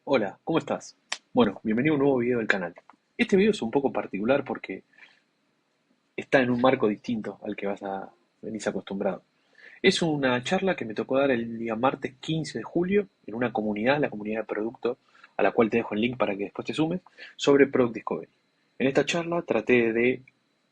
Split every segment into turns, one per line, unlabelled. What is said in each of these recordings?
Hola, ¿cómo estás? Bueno, bienvenido a un nuevo video del canal. Este video es un poco particular porque está en un marco distinto al que venís acostumbrado. Es una charla que me tocó dar el día martes 15 de julio en una comunidad, la comunidad de producto, a la cual te dejo el link para que después te sumes, sobre Product Discovery. En esta charla traté de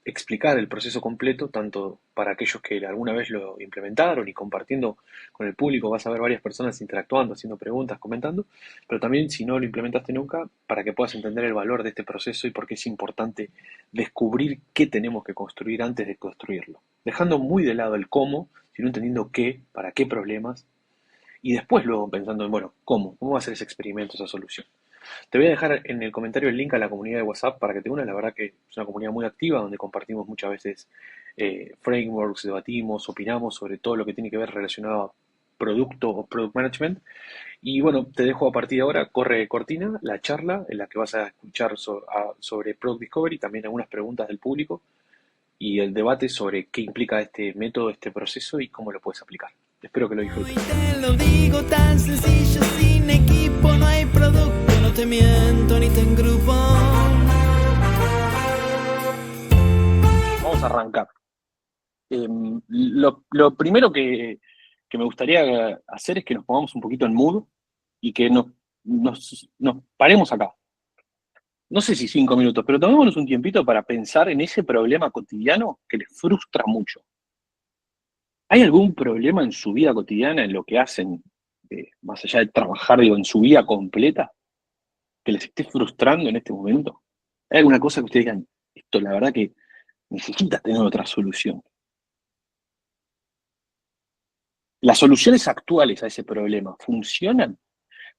explicar el proceso completo, tanto para aquellos que alguna vez lo implementaron y compartiendo con el público, vas a ver varias personas interactuando, haciendo preguntas, comentando, pero también si no lo implementaste nunca, para que puedas entender el valor de este proceso y por qué es importante descubrir qué tenemos que construir antes de construirlo. Dejando muy de lado el cómo, sino entendiendo qué, para qué problemas, y después luego pensando en, bueno, cómo va a ser ese experimento, esa solución. Te voy a dejar en el comentario el link a la comunidad de WhatsApp para que te unas. La verdad que es una comunidad muy activa donde compartimos muchas veces frameworks, debatimos, opinamos sobre todo lo que tiene que ver relacionado a producto o product management. Y bueno, te dejo a partir de ahora, corre cortina, la charla en la que vas a escuchar sobre Product Discovery, también algunas preguntas del público y el debate sobre qué implica este método, este proceso y cómo lo puedes aplicar. Espero que lo
Y
disfrutes.
te lo digo tan sencillo, sin equipo no hay producto, no te miento ni te engrupo.
Vamos a arrancar. Lo primero que me gustaría hacer es que nos pongamos un poquito en mood y que nos paremos acá. No sé si 5 minutos, pero tomémonos un tiempito para pensar en ese problema cotidiano que les frustra mucho. ¿Hay algún problema en su vida cotidiana, en lo que hacen, más allá de trabajar, digo, en su vida completa, que les esté frustrando en este momento? ¿Hay alguna cosa que ustedes digan, esto la verdad que necesita tener otra solución? ¿Las soluciones actuales a ese problema funcionan?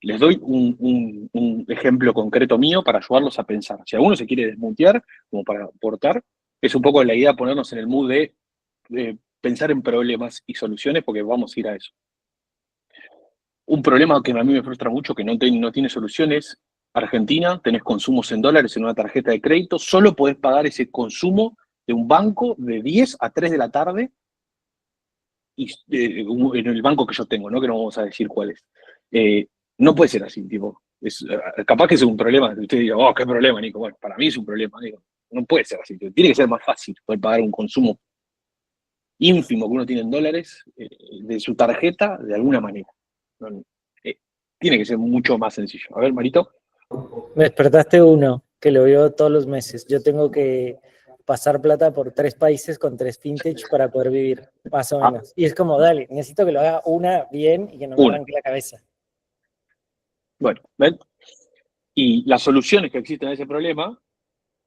Les doy un ejemplo concreto mío para ayudarlos a pensar. Si alguno se quiere desmutear, como para aportar, es un poco la idea ponernos en el mood de pensar en problemas y soluciones, porque vamos a ir a eso. Un problema que a mí me frustra mucho, que no tiene soluciones. Argentina, tenés consumos en dólares en una tarjeta de crédito, solo podés pagar ese consumo de un banco de 10 a 3 de la tarde y, en el banco que yo tengo, ¿no? Que no vamos a decir cuál es. Eh, no puede ser así, tipo. Capaz que es un problema. Usted diga, oh, qué problema, Nico. Bueno, para mí es un problema, digo. No puede ser así. Tiene que ser más fácil poder pagar un consumo ínfimo que uno tiene en dólares de su tarjeta de alguna manera. No, tiene que ser mucho más sencillo. A ver, Marito.
Me despertaste uno, que lo veo todos los meses. Yo tengo que pasar plata por 3 países con 3 vintage para poder vivir, más o
Ah,
menos. Y es como, dale, necesito que lo haga una bien y que no me
una.
arranque la cabeza.
Bueno, ¿ven? Y las soluciones que existen a ese problema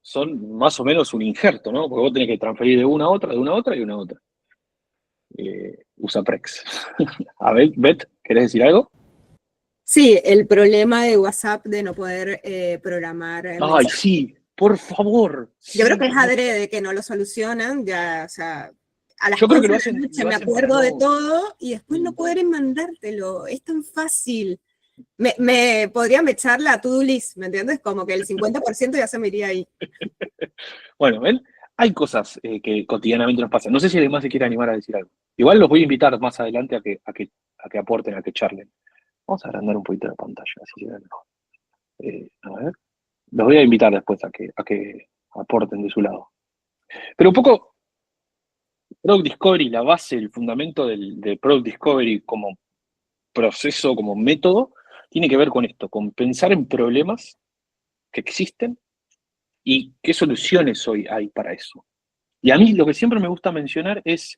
son más o menos un injerto, ¿no? Porque vos tenés que transferir de una a otra, de una a otra y de una a otra. Usa Prex. A ver, Bet, ¿querés decir algo?
Sí, el problema de WhatsApp de no poder programar
Ay,
mensajes.
sí, por favor.
Yo creo que
Sí,
es
no.
adrede que no lo solucionan, ya, o sea, a las
Yo creo que
11 de la
lo
noche me
hacen para
acuerdo de
no.
todo y después no
Mm.
poder mandártelo. Es tan fácil. Me podrían echar la to-do list, ¿me entiendes? Como que el 50% ya se me iría ahí.
Bueno, ven, hay cosas que cotidianamente nos pasan. No sé si además se quiere animar a decir algo. Igual los voy a invitar más adelante a que aporten, a que charlen. Vamos a agrandar un poquito la pantalla, así se ve mejor. A ver, los voy a invitar después a que aporten de su lado. Pero un poco, Product Discovery, la base, el fundamento de Product Discovery como proceso, como método, tiene que ver con esto, con pensar en problemas que existen y qué soluciones hoy hay para eso. Y a mí lo que siempre me gusta mencionar es,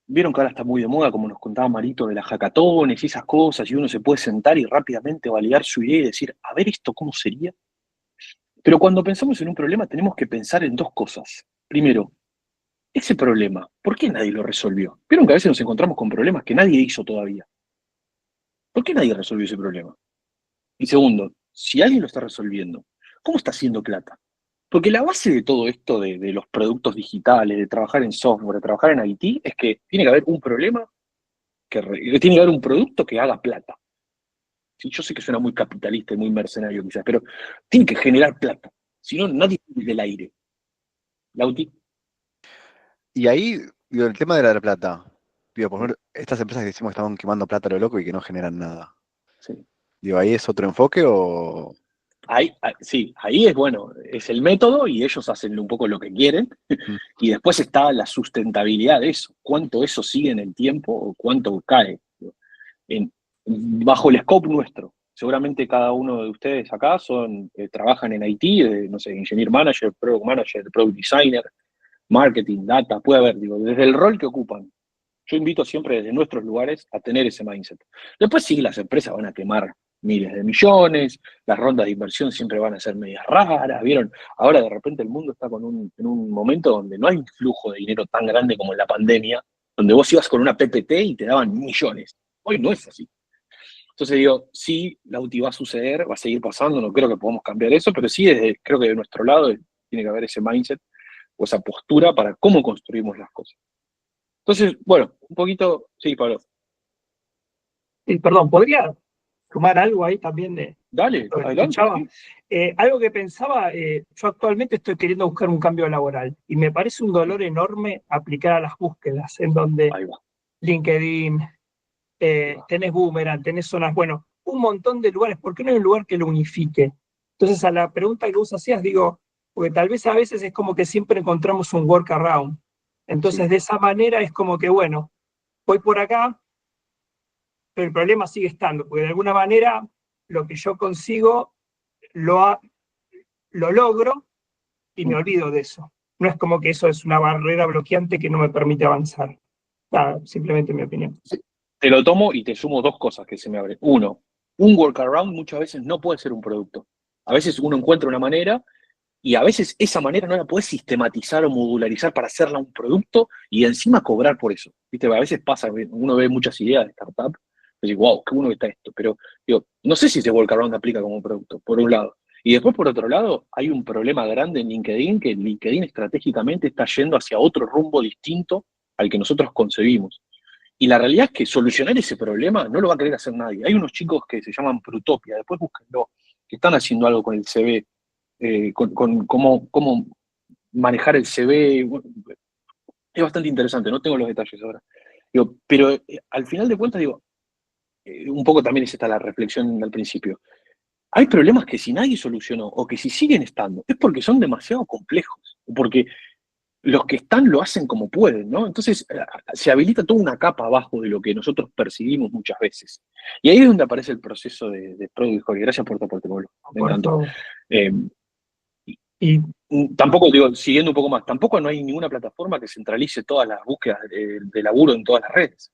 vieron que ahora está muy de moda, como nos contaba Marito, de las hackatones y esas cosas, y uno se puede sentar y rápidamente validar su idea y decir, a ver esto cómo sería. Pero cuando pensamos en un problema tenemos que pensar en dos cosas. Primero, ese problema, ¿por qué nadie lo resolvió? Vieron que a veces nos encontramos con problemas que nadie hizo todavía. ¿Por qué nadie resolvió ese problema? Y segundo, si alguien lo está resolviendo, ¿cómo está haciendo plata? Porque la base de todo esto de los productos digitales, de trabajar en software, de trabajar en IT, es que tiene que haber un problema, tiene que haber un producto que haga plata. Sí, yo sé que suena muy capitalista y muy mercenario quizás, pero tiene que generar plata. Si no, nadie vive del aire. Lauti.
Y ahí, digo, el tema de la plata. Digo, por ejemplo, estas empresas que decimos que estaban quemando plata a lo loco y que no generan nada.
Sí.
Digo, ¿ahí es otro enfoque o...?
Sí, ahí es bueno, es el método y ellos hacen un poco lo que quieren.
Mm.
Y después está la sustentabilidad de eso, cuánto eso sigue en el tiempo o cuánto cae. En- Bajo el scope nuestro. Seguramente cada uno de ustedes acá trabajan en IT, no sé, engineer manager, product designer, marketing, data, puede haber, digo, desde el rol que ocupan. Yo invito siempre desde nuestros lugares a tener ese mindset. Después sí, las empresas van a quemar miles de millones, las rondas de inversión siempre van a ser medias raras, ¿vieron? Ahora de repente el mundo está en un momento donde no hay un flujo de dinero tan grande como en la pandemia, donde vos ibas con una PPT y te daban millones. Hoy no es así. Entonces digo, sí, la UTI va a suceder, va a seguir pasando, no creo que podamos cambiar eso, pero sí creo que de nuestro lado tiene que haber ese mindset o esa postura para cómo construimos las cosas. Entonces, bueno, un poquito, sí, Pablo.
Sí, perdón, ¿podría sumar algo ahí también de
Dale,
lo que
adelante.
escuchaba?
Sí.
Algo que pensaba, yo actualmente estoy queriendo buscar un cambio laboral y me parece un dolor enorme aplicar a las búsquedas, en donde
Ahí va.
LinkedIn, tenés Boomerang, tenés Zonas, bueno, un montón de lugares. ¿Por qué no hay un lugar que lo unifique? Entonces, a la pregunta que vos hacías, digo, porque tal vez a veces es como que siempre encontramos un workaround. Entonces,
Sí.
de esa manera es como que, bueno, voy por acá, pero el problema sigue estando, porque de alguna manera lo que yo consigo lo logro y me olvido de eso. No es como que eso es una barrera bloqueante que no me permite avanzar. Simplemente mi opinión.
Te lo tomo y te sumo dos cosas que se me abren. Uno, un workaround muchas veces no puede ser un producto. A veces uno encuentra una manera y a veces esa manera no la puedes sistematizar o modularizar para hacerla un producto y encima cobrar por eso. ¿Viste? A veces pasa, uno ve muchas ideas de startup y dice, wow, qué bueno que está esto, pero digo, no sé si ese workaround aplica como producto, por un lado. Y después, por otro lado, hay un problema grande en LinkedIn, que LinkedIn estratégicamente está yendo hacia otro rumbo distinto al que nosotros concebimos. Y la realidad es que solucionar ese problema no lo va a querer hacer nadie. Hay unos chicos que se llaman Prutopia, después búsquenlo, que están haciendo algo con el CV, con cómo manejar el CV. Bueno, es bastante interesante, no tengo los detalles ahora. Digo, pero al final de cuentas, digo, un poco también es esta la reflexión al principio. Hay problemas que si nadie solucionó o que si siguen estando, es porque son demasiado complejos, porque los que están lo hacen como pueden, ¿no? Entonces se habilita toda una capa abajo de lo que nosotros percibimos muchas veces. Y ahí es donde aparece el proceso de Product Discovery. Gracias por tu aporte, Pablo. Me encantó. Eh,
Y
Tampoco, digo, siguiendo un poco más, tampoco no hay ninguna plataforma que centralice todas las búsquedas de laburo en todas las redes.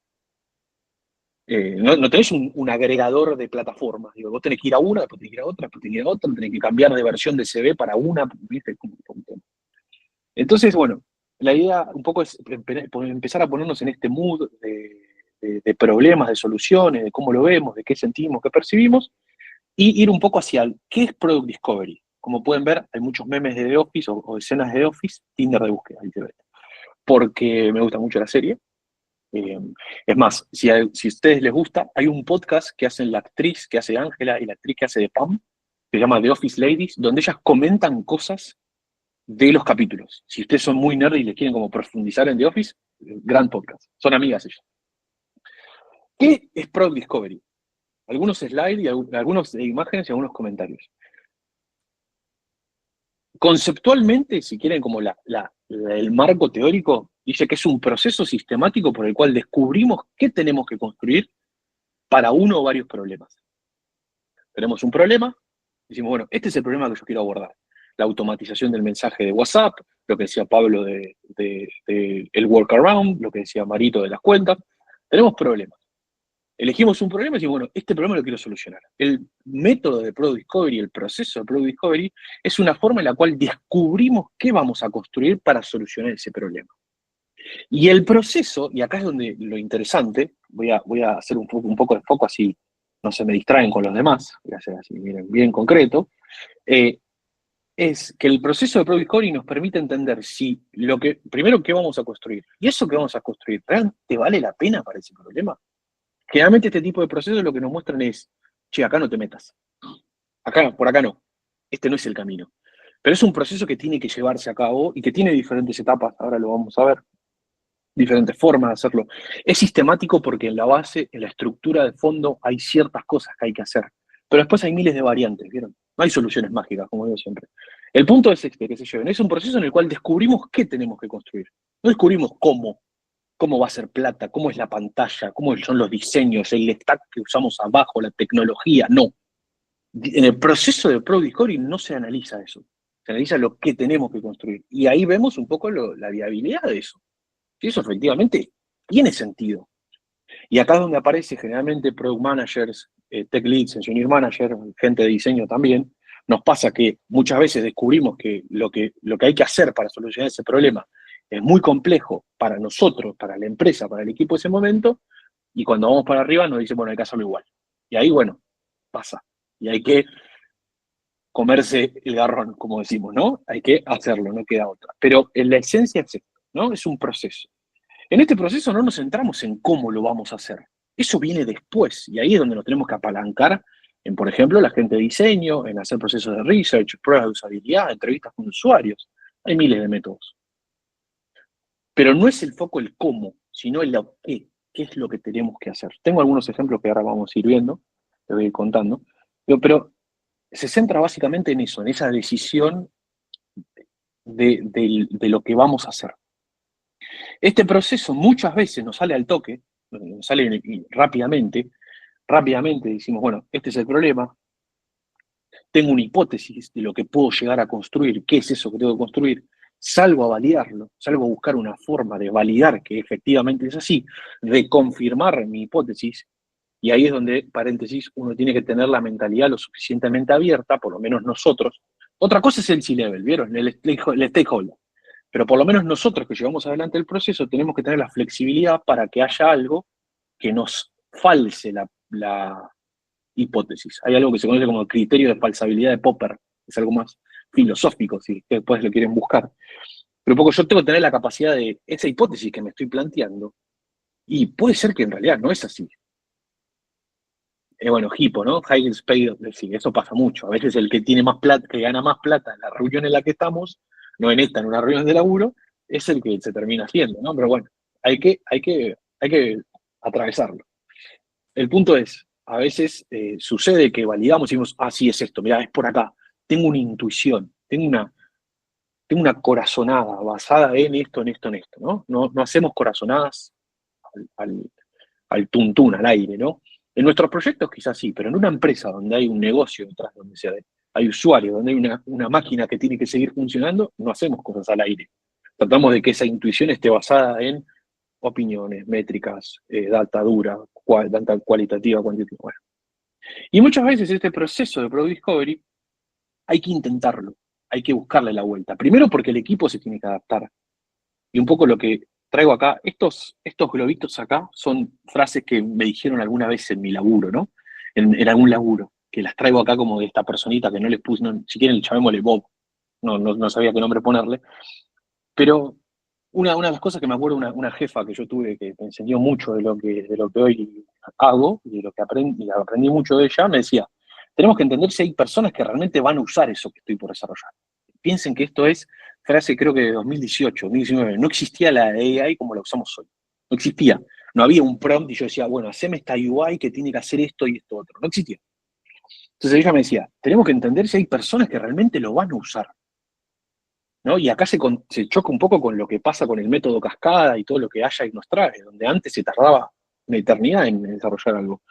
No tenés un agregador de plataformas. Digo, vos tenés que ir a una, después tenés que ir a otra, después tenés que ir a otra, tenés que cambiar de versión de CV para una, ¿viste? Entonces, bueno, la idea un poco es empezar a ponernos en este mood de problemas, de soluciones, de cómo lo vemos, de qué sentimos, qué percibimos, y ir un poco hacia qué es Product Discovery. Como pueden ver, hay muchos memes de The Office o escenas de The Office, Tinder de búsqueda, porque me gusta mucho la serie. Es más, si a ustedes les gusta, hay un podcast que hacen la actriz que hace Ángela y la actriz que hace de Pam, que se llama The Office Ladies, donde ellas comentan cosas de los capítulos. Si ustedes son muy nerds y les quieren como profundizar en The Office, gran podcast. Son amigas ellas. ¿Qué es Product Discovery? Algunos slides y algunas imágenes y algunos comentarios. Conceptualmente, si quieren como el marco teórico, dice que es un proceso sistemático por el cual descubrimos qué tenemos que construir para uno o varios problemas. Tenemos un problema, decimos, bueno, este es el problema que yo quiero abordar. La automatización del mensaje de WhatsApp, lo que decía Pablo de el workaround, lo que decía Marito de las cuentas. Tenemos problemas. Elegimos un problema y decimos, bueno, este problema lo quiero solucionar. El método de Product Discovery, el proceso de Product Discovery, es una forma en la cual descubrimos qué vamos a construir para solucionar ese problema. Y el proceso, y acá es donde lo interesante, voy a hacer un poco de foco así no se me distraen con los demás, voy a hacer así, miren, bien concreto, es que el proceso de Product Discovery nos permite entender si primero, qué vamos a construir, y eso que vamos a construir, ¿realmente vale la pena para ese problema? Generalmente este tipo de procesos lo que nos muestran es, che, acá no te metas, por acá no, este no es el camino. Pero es un proceso que tiene que llevarse a cabo y que tiene diferentes etapas, ahora lo vamos a ver, diferentes formas de hacerlo. Es sistemático porque en la base, en la estructura de fondo, hay ciertas cosas que hay que hacer. Pero después hay miles de variantes, ¿vieron? No hay soluciones mágicas, como digo siempre. El punto es este, que se lleven. Es un proceso en el cual descubrimos qué tenemos que construir. No descubrimos cómo va a ser plata, cómo es la pantalla, cómo son los diseños, el stack que usamos abajo, la tecnología, no. En el proceso de Product Discovery no se analiza eso, se analiza lo que tenemos que construir. Y ahí vemos un poco la viabilidad de eso. Si eso efectivamente tiene sentido. Y acá es donde aparece generalmente Product Managers, Tech Leads, Engineer Manager, gente de diseño también. Nos pasa que muchas veces descubrimos que lo que hay que hacer para solucionar ese problema es muy complejo para nosotros, para la empresa, para el equipo de ese momento, y cuando vamos para arriba nos dicen, bueno, hay que hacerlo igual. Y ahí, bueno, pasa. Y hay que comerse el garrón, como decimos, ¿no? Hay que hacerlo, no queda otra. Pero en la esencia es esto, ¿no? Es un proceso. En este proceso no nos centramos en cómo lo vamos a hacer. Eso viene después, y ahí es donde nos tenemos que apalancar en, por ejemplo, la gente de diseño, en hacer procesos de research, pruebas de usabilidad, entrevistas con usuarios. Hay miles de métodos. Pero no es el foco el cómo, sino el qué. ¿Qué es lo que tenemos que hacer? Tengo algunos ejemplos que ahora vamos a ir viendo, te voy a ir contando, pero se centra básicamente en eso, en esa decisión de lo que vamos a hacer. Este proceso muchas veces nos sale al toque, nos sale rápidamente decimos, bueno, este es el problema, tengo una hipótesis de lo que puedo llegar a construir, qué es eso que tengo que construir, salgo a validarlo, salgo a buscar una forma de validar que efectivamente es así, de confirmar mi hipótesis, y ahí es donde, paréntesis, uno tiene que tener la mentalidad lo suficientemente abierta, por lo menos nosotros. Otra cosa es el C-Level, ¿vieron? El stakeholder. Pero por lo menos nosotros que llevamos adelante el proceso tenemos que tener la flexibilidad para que haya algo que nos false la hipótesis. Hay algo que se conoce como el criterio de falsabilidad de Popper, es algo más filosófico, si después lo quieren buscar. Pero un poco yo tengo que tener la capacidad de esa hipótesis que me estoy planteando, y puede ser que en realidad no es así. Bueno, hipo, ¿no? High paid, sí, eso pasa mucho. A veces el que tiene más plata, que gana más plata en la reunión en la que estamos, no en esta, en una reunión de laburo, es el que se termina haciendo, ¿no? Pero bueno, hay que atravesarlo. El punto es, a veces sucede que validamos y decimos, sí, es esto, mirá, es por acá. Tengo una intuición, tengo una corazonada basada en esto, ¿no? No hacemos corazonadas al tuntún, al aire, ¿no? En nuestros proyectos quizás sí, pero en una empresa donde hay un negocio detrás, donde hay usuarios, donde hay una máquina que tiene que seguir funcionando, no hacemos cosas al aire. Tratamos de que esa intuición esté basada en opiniones, métricas, data dura, data cualitativa, cuantitativa. Bueno. Y muchas veces este proceso de Product Discovery hay que intentarlo, hay que buscarle la vuelta. Primero porque el equipo se tiene que adaptar. Y un poco lo que traigo acá, estos globitos acá son frases que me dijeron alguna vez en mi laburo, ¿no? En algún laburo, que las traigo acá como de esta personita que no les puse, si quieren llamémosle Bob, no sabía qué nombre ponerle, pero una de las cosas que me acuerdo, una jefa que yo tuve que me enseñó mucho de lo que hoy hago, y de lo que aprendí mucho de ella, me decía, tenemos que entender si hay personas que realmente van a usar eso que estoy por desarrollar. Piensen que esto es frase creo que de 2018, 2019, no existía la AI como la usamos hoy. No existía. No había un prompt y yo decía, bueno, haceme esta UI que tiene que hacer esto y esto otro. No existía. Entonces ella me decía, tenemos que entender si hay personas que realmente lo van a usar, ¿no? Y acá se choca un poco con lo que pasa con el método cascada y todo lo que Agile nos trae, donde antes se tardaba una eternidad en desarrollar algo.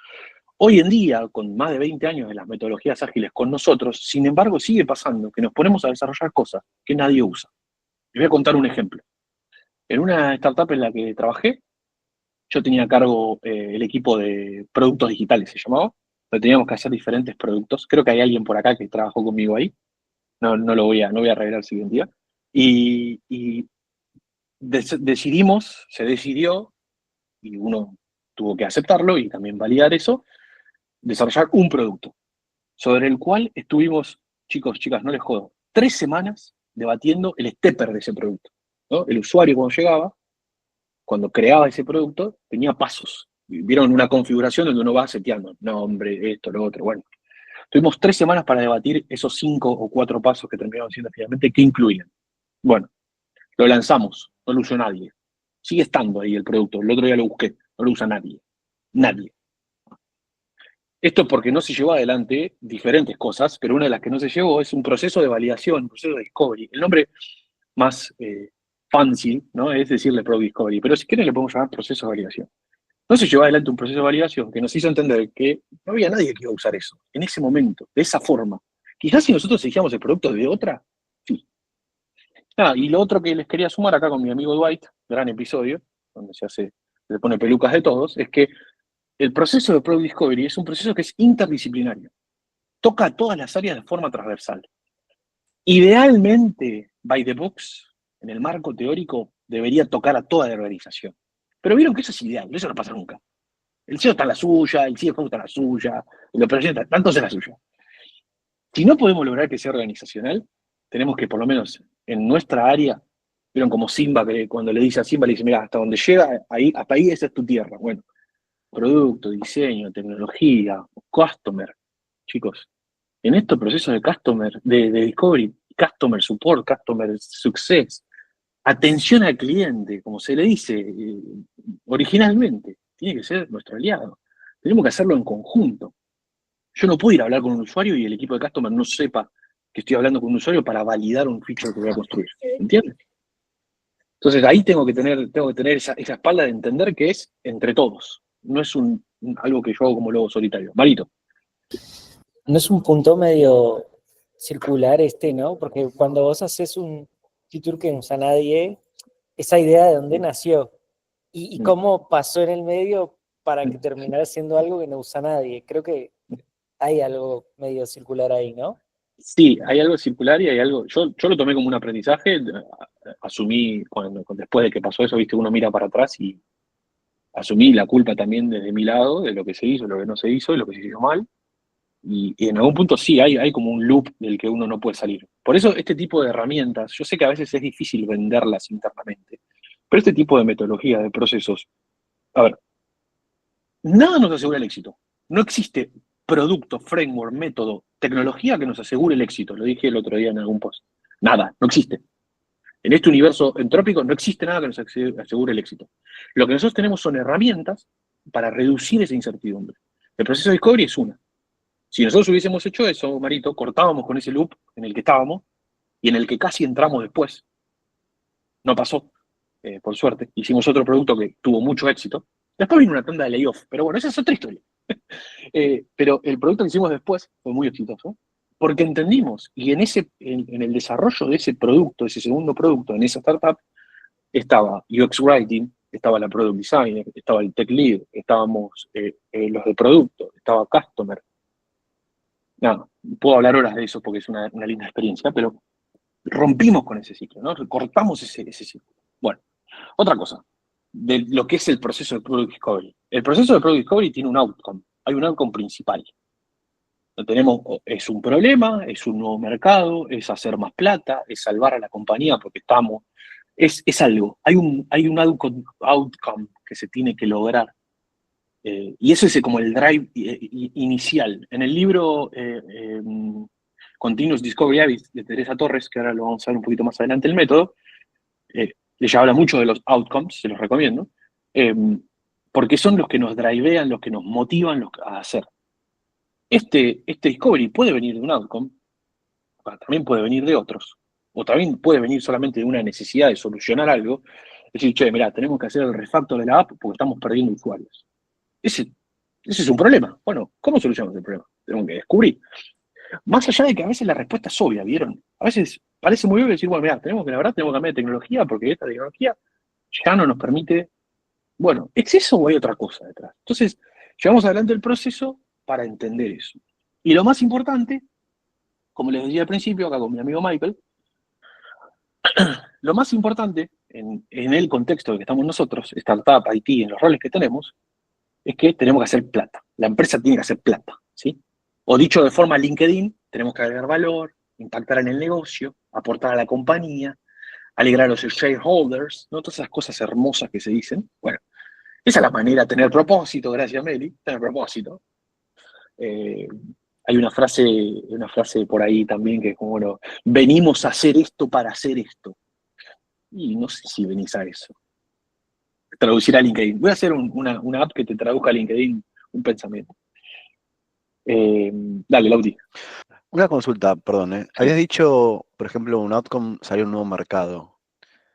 Hoy en día, con más de 20 años de las metodologías ágiles con nosotros, sin embargo, sigue pasando que nos ponemos a desarrollar cosas que nadie usa. Les voy a contar un ejemplo. En una startup en la que trabajé, yo tenía a cargo el equipo de productos digitales, se llamaba, pero teníamos que hacer diferentes productos. Creo que hay alguien por acá que trabajó conmigo ahí. No voy a revelar el siguiente día. Y se decidió, y uno tuvo que aceptarlo y también validar eso, desarrollar un producto, sobre el cual estuvimos, chicos, chicas, no les jodo, 3 semanas debatiendo el stepper de ese producto, ¿no? El usuario cuando creaba ese producto, tenía pasos. Vieron una configuración donde uno va seteando, nombre, esto, lo otro, bueno. Tuvimos 3 semanas para debatir esos 5 o 4 pasos que terminaron siendo finalmente, ¿qué incluían? Bueno, lo lanzamos, no lo usó nadie. Sigue estando ahí el producto, el otro día lo busqué, no lo usa nadie. Nadie. Esto porque no se llevó adelante diferentes cosas, pero una de las que no se llevó es un proceso de validación, un proceso de discovery. El nombre más fancy, ¿no? Es decirle Product Discovery, pero si quieren le podemos llamar proceso de validación. No se llevó adelante un proceso de validación que nos hizo entender que no había nadie que iba a usar eso, en ese momento, de esa forma. Quizás si nosotros elegíamos el producto de otra, sí. Y lo otro que les quería sumar acá con mi amigo Dwight, gran episodio, donde se pone pelucas de todos, es que el proceso de Product Discovery es un proceso que es interdisciplinario. Toca a todas las áreas de forma transversal. Idealmente, by the box, en el marco teórico, debería tocar a toda la organización. Pero vieron que eso es ideal, eso no pasa nunca. El CEO está en la suya, el CFO está en la suya, el operación está tanto en la suya. Si no podemos lograr que sea organizacional, tenemos que por lo menos en nuestra área, vieron como Simba, que cuando le dice a Simba, le dice, mira, hasta donde llega, hasta ahí esa es tu tierra. Bueno, producto, diseño, tecnología, customer, chicos, en estos procesos de customer, de discovery, customer support, customer success, atención al cliente, como se le dice originalmente, tiene que ser nuestro aliado. Tenemos que hacerlo en conjunto. Yo no puedo ir a hablar con un usuario y el equipo de customer no sepa que estoy hablando con un usuario para validar un feature que voy a construir. ¿Entiendes? Entonces ahí tengo que tener esa espalda de entender que es entre todos. No es algo que yo hago como lobo solitario. Marito.
No es un punto medio circular ¿no? Porque cuando vos haces un feature que no usa nadie, esa idea de dónde nació y cómo pasó en el medio para que terminara siendo algo que no usa nadie. Creo que hay algo medio circular ahí, ¿no?
Sí, hay algo circular y hay algo. Yo lo tomé como un aprendizaje, asumí después de que pasó eso, viste, uno mira para atrás y asumí la culpa también desde mi lado, de lo que se hizo, lo que no se hizo, y lo que se hizo mal. Y en algún punto sí, hay como un loop del que uno no puede salir. Por eso este tipo de herramientas, yo sé que a veces es difícil venderlas internamente, pero este tipo de metodología, de procesos, a ver, nada nos asegura el éxito. No existe producto, framework, método, tecnología que nos asegure el éxito. Lo dije el otro día en algún post. Nada, no existe. En este universo entrópico no existe nada que nos asegure el éxito. Lo que nosotros tenemos son herramientas para reducir esa incertidumbre. El proceso de discovery es una. Si nosotros hubiésemos hecho eso, Marito, cortábamos con ese loop en el que estábamos y en el que casi entramos después. No pasó, por suerte. Hicimos otro producto que tuvo mucho éxito. Después vino una tanda de layoff, pero bueno, esa es otra historia. Pero el producto que hicimos después fue muy exitoso porque entendimos, y en el desarrollo de ese producto, ese segundo producto, en esa startup, estaba UX Writing, estaba la Product Designer, estaba el Tech Lead, estábamos los de producto, estaba Customer. Nada, puedo hablar horas de eso porque es una linda experiencia, pero rompimos con ese ciclo, ¿no? Recortamos ese ciclo. Bueno, otra cosa, de lo que es el proceso de Product Discovery. El proceso de Product Discovery tiene un outcome, hay un outcome principal. Es un problema, es un nuevo mercado, es hacer más plata, es salvar a la compañía porque es algo, hay un outcome que se tiene que lograr. Y eso es como el drive inicial. En el libro Continuous Discovery Habits de Teresa Torres, que ahora lo vamos a ver un poquito más adelante el método, ella habla mucho de los outcomes, se los recomiendo, porque son los que nos drivean, los que nos motivan a hacer. Este discovery puede venir de un outcome, también puede venir de otros, o también puede venir solamente de una necesidad de solucionar algo. Es decir, che, mirá, tenemos que hacer el refactor de la app porque estamos perdiendo usuarios. Ese es un problema. Bueno, ¿cómo solucionamos el problema? Tenemos que descubrir. Más allá de que a veces la respuesta es obvia, ¿vieron? A veces parece muy obvio decir, bueno, mirá, tenemos que cambiar de tecnología porque esta tecnología ya no nos permite. Bueno, ¿es eso o hay otra cosa detrás? Entonces, llevamos adelante el proceso para entender eso. Y lo más importante, como les decía al principio, acá con mi amigo Michael, lo más importante en el contexto en que estamos nosotros, startup, IT, en los roles que tenemos, es que tenemos que hacer plata. La empresa tiene que hacer plata, ¿sí? O dicho de forma LinkedIn, tenemos que agregar valor, impactar en el negocio, aportar a la compañía, alegrar a los shareholders, ¿no? Todas esas cosas hermosas que se dicen. Bueno, esa es la manera de tener propósito, gracias Meli, tener propósito. Hay una frase por ahí también que es como, bueno, venimos a hacer esto para hacer esto. Y no sé si venís a eso. Traducir a LinkedIn. Voy a hacer una app que te traduzca a LinkedIn un pensamiento. Dale, Lauti.
Una consulta, perdón, ¿eh? Habías dicho, por ejemplo, un outcome salió un nuevo mercado.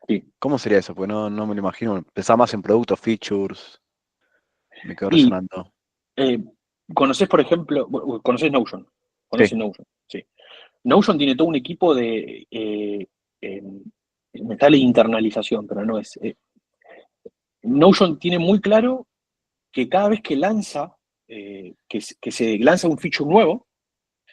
Sí.
¿Cómo sería eso? Porque no me lo imagino. Pensaba más en productos, features. Me quedó
Y
resonando.
¿conocés, por ejemplo, conocés Notion? ¿Conocés
Sí.
Notion? Sí. Notion tiene todo un equipo de, me sale internalización, pero no es. Notion tiene muy claro que cada vez que lanza, que se lanza un feature nuevo,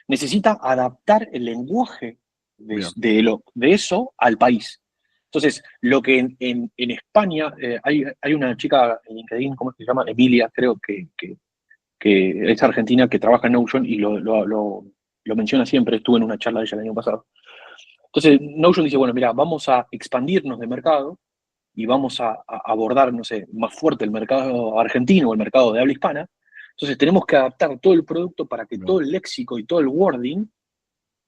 necesita adaptar el lenguaje
Bien.
de eso al país. Entonces, lo que en España, hay una chica en LinkedIn, ¿cómo se llama? Emilia, creo que es argentina, que trabaja en Notion y lo menciona siempre, estuve en una charla de ella el año pasado. Entonces, Notion dice, bueno, mira, vamos a expandirnos de mercado y vamos a abordar, no sé, más fuerte el mercado argentino o el mercado de habla hispana. Entonces, tenemos que adaptar todo el producto para que
Bien.
todo el léxico y todo el wording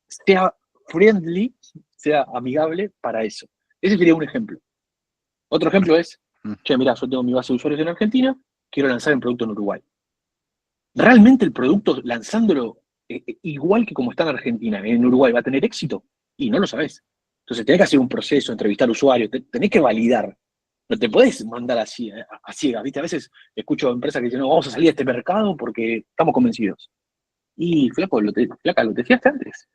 sea friendly, sea amigable para eso. Ese sería un ejemplo. Otro ejemplo es, che, mira, yo tengo mi base de usuarios en Argentina, quiero lanzar el producto en Uruguay. ¿Realmente el producto, lanzándolo igual que como está en Argentina, en Uruguay, va a tener éxito? Y no lo sabés. Entonces tenés que hacer un proceso, entrevistar usuarios, tenés que validar. No te podés mandar así, a ciegas, ¿viste? A veces escucho empresas que dicen, no, vamos a salir a este mercado porque estamos convencidos. Y, flaco, flaca, lo te fiaste antes.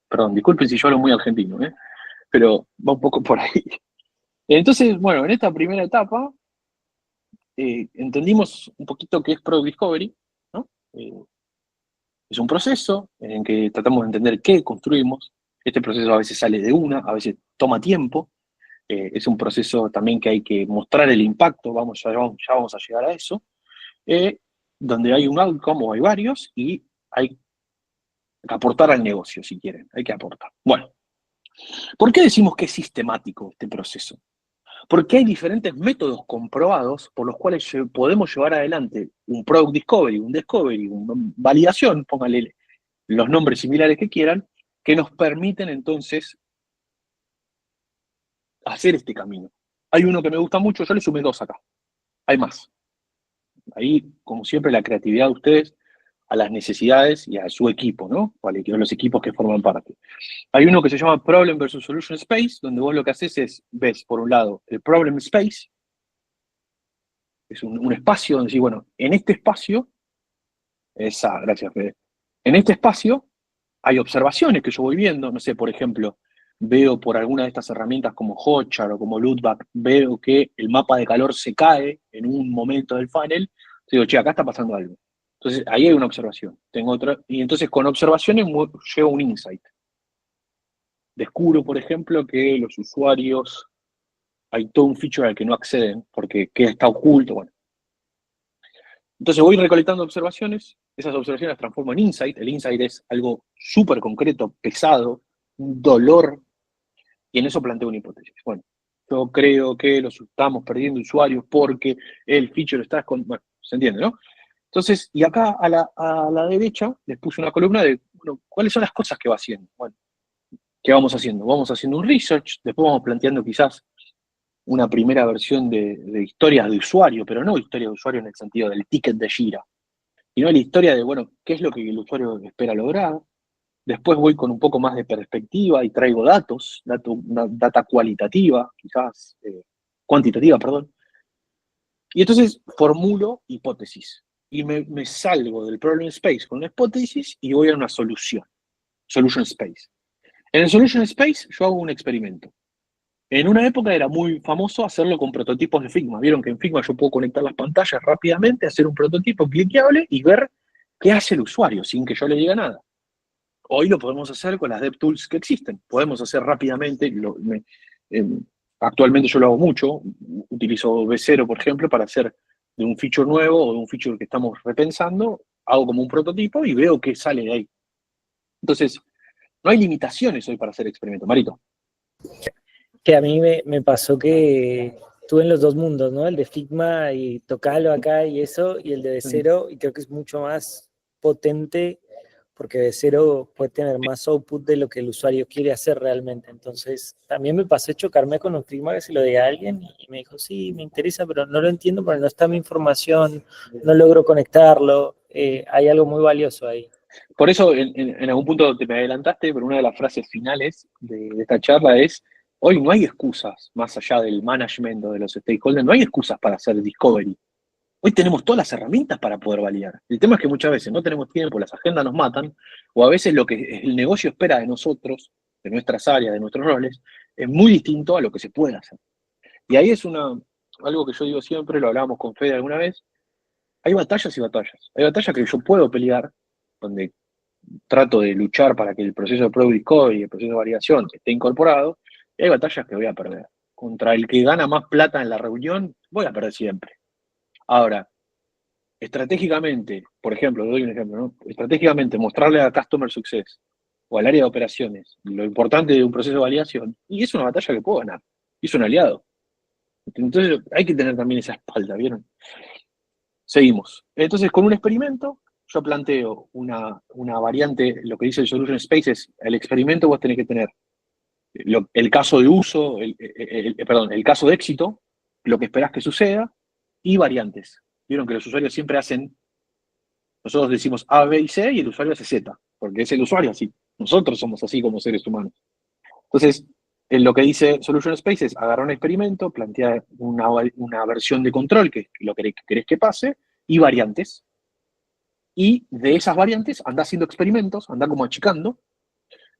Perdón, disculpen si yo hablo muy argentino, pero va un poco por ahí. Entonces, bueno, en esta primera etapa entendimos un poquito qué es Product Discovery, ¿no? Es un proceso en que tratamos de entender qué construimos. Este proceso a veces sale de una, a veces toma tiempo. Es un proceso también que hay que mostrar el impacto, ya vamos a llegar a eso, donde hay un outcome o hay varios y hay que aportar al negocio, si quieren, hay que aportar. Bueno, ¿por qué decimos que es sistemático este proceso? Porque hay diferentes métodos comprobados por los cuales podemos llevar adelante un Product Discovery, un Discovery, una validación, pónganle los nombres similares que quieran, que nos permiten entonces hacer este camino. Hay uno que me gusta mucho, yo le sumé 2 acá. Hay más. Ahí, como siempre, la creatividad de ustedes a las necesidades y a su equipo, ¿no? O a los equipos que forman parte. Hay uno que se llama Problem versus Solution Space, donde vos lo que haces es, ves, por un lado, el Problem Space, es un espacio donde decís, bueno, en este espacio, gracias, Fede. En este espacio hay observaciones que yo voy viendo, no sé, por ejemplo, veo por alguna de estas herramientas como Hotjar o como Loopback, veo que el mapa de calor se cae en un momento del funnel, digo, che, acá está pasando algo. Entonces, ahí hay una observación. Tengo otra, y entonces con observaciones llevo un insight. Descubro, por ejemplo, que los usuarios, hay todo un feature al que no acceden porque está oculto, bueno. Entonces voy recolectando observaciones, esas observaciones las transformo en insight. El insight es algo súper concreto, pesado, un dolor, y en eso planteo una hipótesis. Bueno, yo creo que los estamos perdiendo usuarios porque el feature está escondido. Bueno, se entiende, ¿no? Entonces, y acá a la derecha les puse una columna de, bueno, ¿cuáles son las cosas que va haciendo? Bueno, ¿qué vamos haciendo? Vamos haciendo un research, después vamos planteando quizás una primera versión de historias de usuario, pero no historia de usuario en el sentido del ticket de Jira, sino la historia de, bueno, qué es lo que el usuario espera lograr. Después voy con un poco más de perspectiva y traigo data cualitativa, quizás cuantitativa, perdón. Y entonces formulo hipótesis. Y me salgo del problem space con una hipótesis y voy a una solution space. En el solution space yo hago un experimento. En una época era muy famoso hacerlo con prototipos de Figma. Vieron que en Figma yo puedo conectar las pantallas rápidamente, hacer un prototipo cliqueable y ver qué hace el usuario sin que yo le diga nada. Hoy lo podemos hacer con las DevTools que existen. Podemos hacer rápidamente, actualmente yo lo hago mucho, utilizo V0, por ejemplo, para hacer de un feature nuevo o de un feature que estamos repensando, hago como un prototipo y veo qué sale de ahí. Entonces, no hay limitaciones hoy para hacer experimentos. Marito.
Que a mí me pasó que estuve en los dos mundos, ¿no? El de Figma y tocarlo acá y eso, y el de V0, y creo que es mucho más potente porque V0 puede tener más output de lo que el usuario quiere hacer realmente. Entonces, también me pasó chocarme con un Figma que se lo di a alguien y me dijo, sí, me interesa, pero no lo entiendo porque no está mi información, no logro conectarlo. Hay algo muy valioso ahí.
Por eso, en algún punto te me adelantaste, pero una de las frases finales de esta charla es, hoy no hay excusas, más allá del management o de los stakeholders, no hay excusas para hacer discovery. Hoy tenemos todas las herramientas para poder validar. El tema es que muchas veces no tenemos tiempo, las agendas nos matan, o a veces lo que el negocio espera de nosotros, de nuestras áreas, de nuestros roles, es muy distinto a lo que se puede hacer. Y ahí es algo que yo digo siempre, lo hablábamos con Fede alguna vez, hay batallas y batallas. Hay batallas que yo puedo pelear, donde trato de luchar para que el proceso de Product Discovery y el proceso de validación esté incorporado, y hay batallas que voy a perder. Contra el que gana más plata en la reunión, voy a perder siempre. Ahora, estratégicamente, por ejemplo, doy un ejemplo, ¿no? Estratégicamente mostrarle a Customer Success o al área de operaciones lo importante de un proceso de validación, y es una batalla que puedo ganar, y es un aliado. Entonces hay que tener también esa espalda, ¿vieron? Seguimos. Entonces, con un experimento, yo planteo una variante, lo que dice el Solution Space es, el experimento vos tenés que tener el caso de uso, perdón, el caso de éxito, lo que esperás que suceda, y variantes. Vieron que los usuarios siempre hacen, nosotros decimos A, B y C, y el usuario hace Z, porque es el usuario así. Nosotros somos así como seres humanos. Entonces, en lo que dice Solution Space es agarrar un experimento, plantear una versión de control, que es lo que querés que pase, y variantes. Y de esas variantes anda haciendo experimentos, anda como achicando.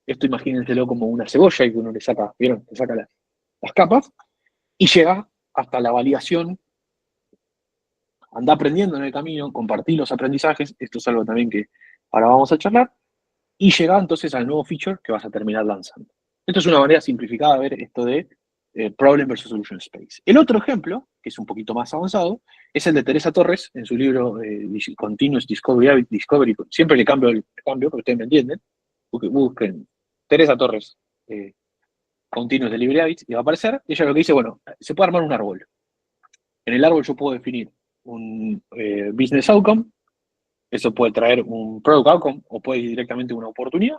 Esto imagínenselo como una cebolla y que uno le saca, ¿vieron? Le saca las capas y llega hasta la validación. Anda aprendiendo en el camino, compartir los aprendizajes, esto es algo también que ahora vamos a charlar, y llega entonces al nuevo feature que vas a terminar lanzando. Esto es una manera simplificada de ver esto de Problem versus Solution Space. El otro ejemplo, que es un poquito más avanzado, es el de Teresa Torres en su libro Continuous Discovery, siempre le cambio, pero ustedes me entienden, busquen Teresa Torres, Continuous Delivery Habits, y va a aparecer, ella lo que dice, bueno, se puede armar un árbol. En el árbol yo puedo definir un business outcome, eso puede traer un product outcome o puede ir directamente una oportunidad.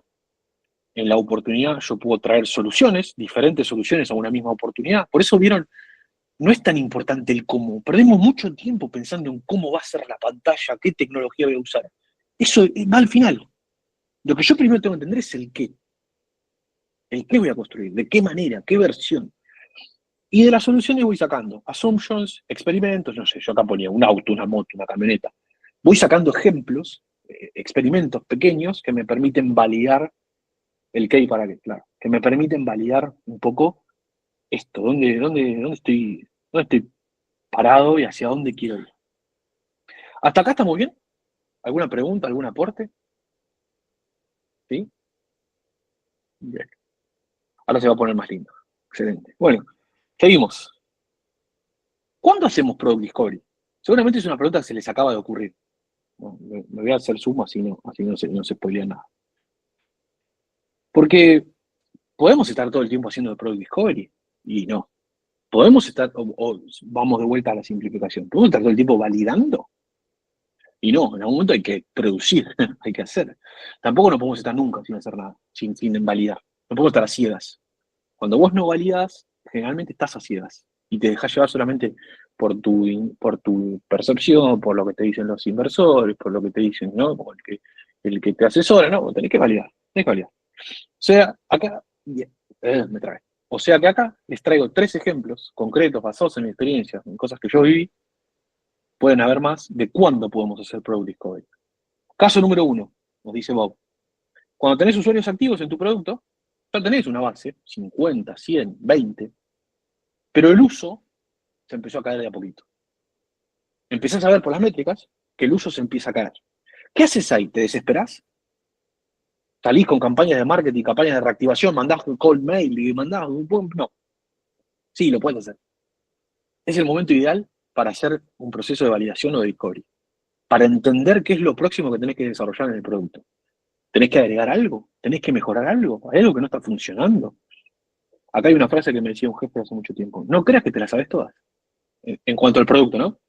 En la oportunidad yo puedo traer soluciones, diferentes soluciones a una misma oportunidad. Por eso vieron, no es tan importante el cómo. Perdemos mucho tiempo pensando en cómo va a ser la pantalla, qué tecnología voy a usar. Eso va al final. Lo que yo primero tengo que entender es el qué. El qué voy a construir, de qué manera, qué versión. Y de las soluciones voy sacando assumptions, experimentos, no sé, yo acá ponía un auto, una moto, una camioneta. Voy sacando ejemplos, experimentos pequeños que me permiten validar el qué y para qué, claro. Que me permiten validar un poco esto, dónde estoy parado y hacia dónde quiero ir. ¿Hasta acá estamos bien? ¿Alguna pregunta, algún aporte? ¿Sí? Bien. Ahora se va a poner más lindo. Excelente. Bueno, seguimos. ¿Cuándo hacemos Product Discovery? Seguramente es una pregunta que se les acaba de ocurrir. No, me voy a hacer zoom, así no se spoilea nada. Porque podemos estar todo el tiempo haciendo Product Discovery y no. Podemos estar, o vamos de vuelta a la simplificación, podemos estar todo el tiempo validando y no, en algún momento hay que producir, hay que hacer. Tampoco no podemos estar nunca sin hacer nada, sin validar. No podemos estar a ciegas. Cuando vos no validas, generalmente estás a ciegas y te dejas llevar solamente por tu percepción, por lo que te dicen los inversores, por lo que te dicen, ¿no? Como el que te asesora, ¿no? Tenés que validar. O sea, acá, me trae. O sea que acá les traigo 3 ejemplos concretos basados en mi experiencia, en cosas que yo viví. Pueden haber más de cuándo podemos hacer Product Discovery. Caso número 1, nos dice Bob. Cuando tenés usuarios activos en tu producto, ya tenés una base, 50, 100, 20, pero el uso se empezó a caer de a poquito. Empezás a ver por las métricas que el uso se empieza a caer. ¿Qué haces ahí? ¿Te desesperás? ¿Salís con campañas de marketing, campañas de reactivación, mandás un cold mail y mandás un... No. Sí, lo puedes hacer. Es el momento ideal para hacer un proceso de validación o de discovery. Para entender qué es lo próximo que tenés que desarrollar en el producto. ¿Tenés que agregar algo? ¿Tenés que mejorar algo? ¿Hay algo que no está funcionando? Acá hay una frase que me decía un jefe hace mucho tiempo. No creas que te la sabes todas. En cuanto al producto, ¿no?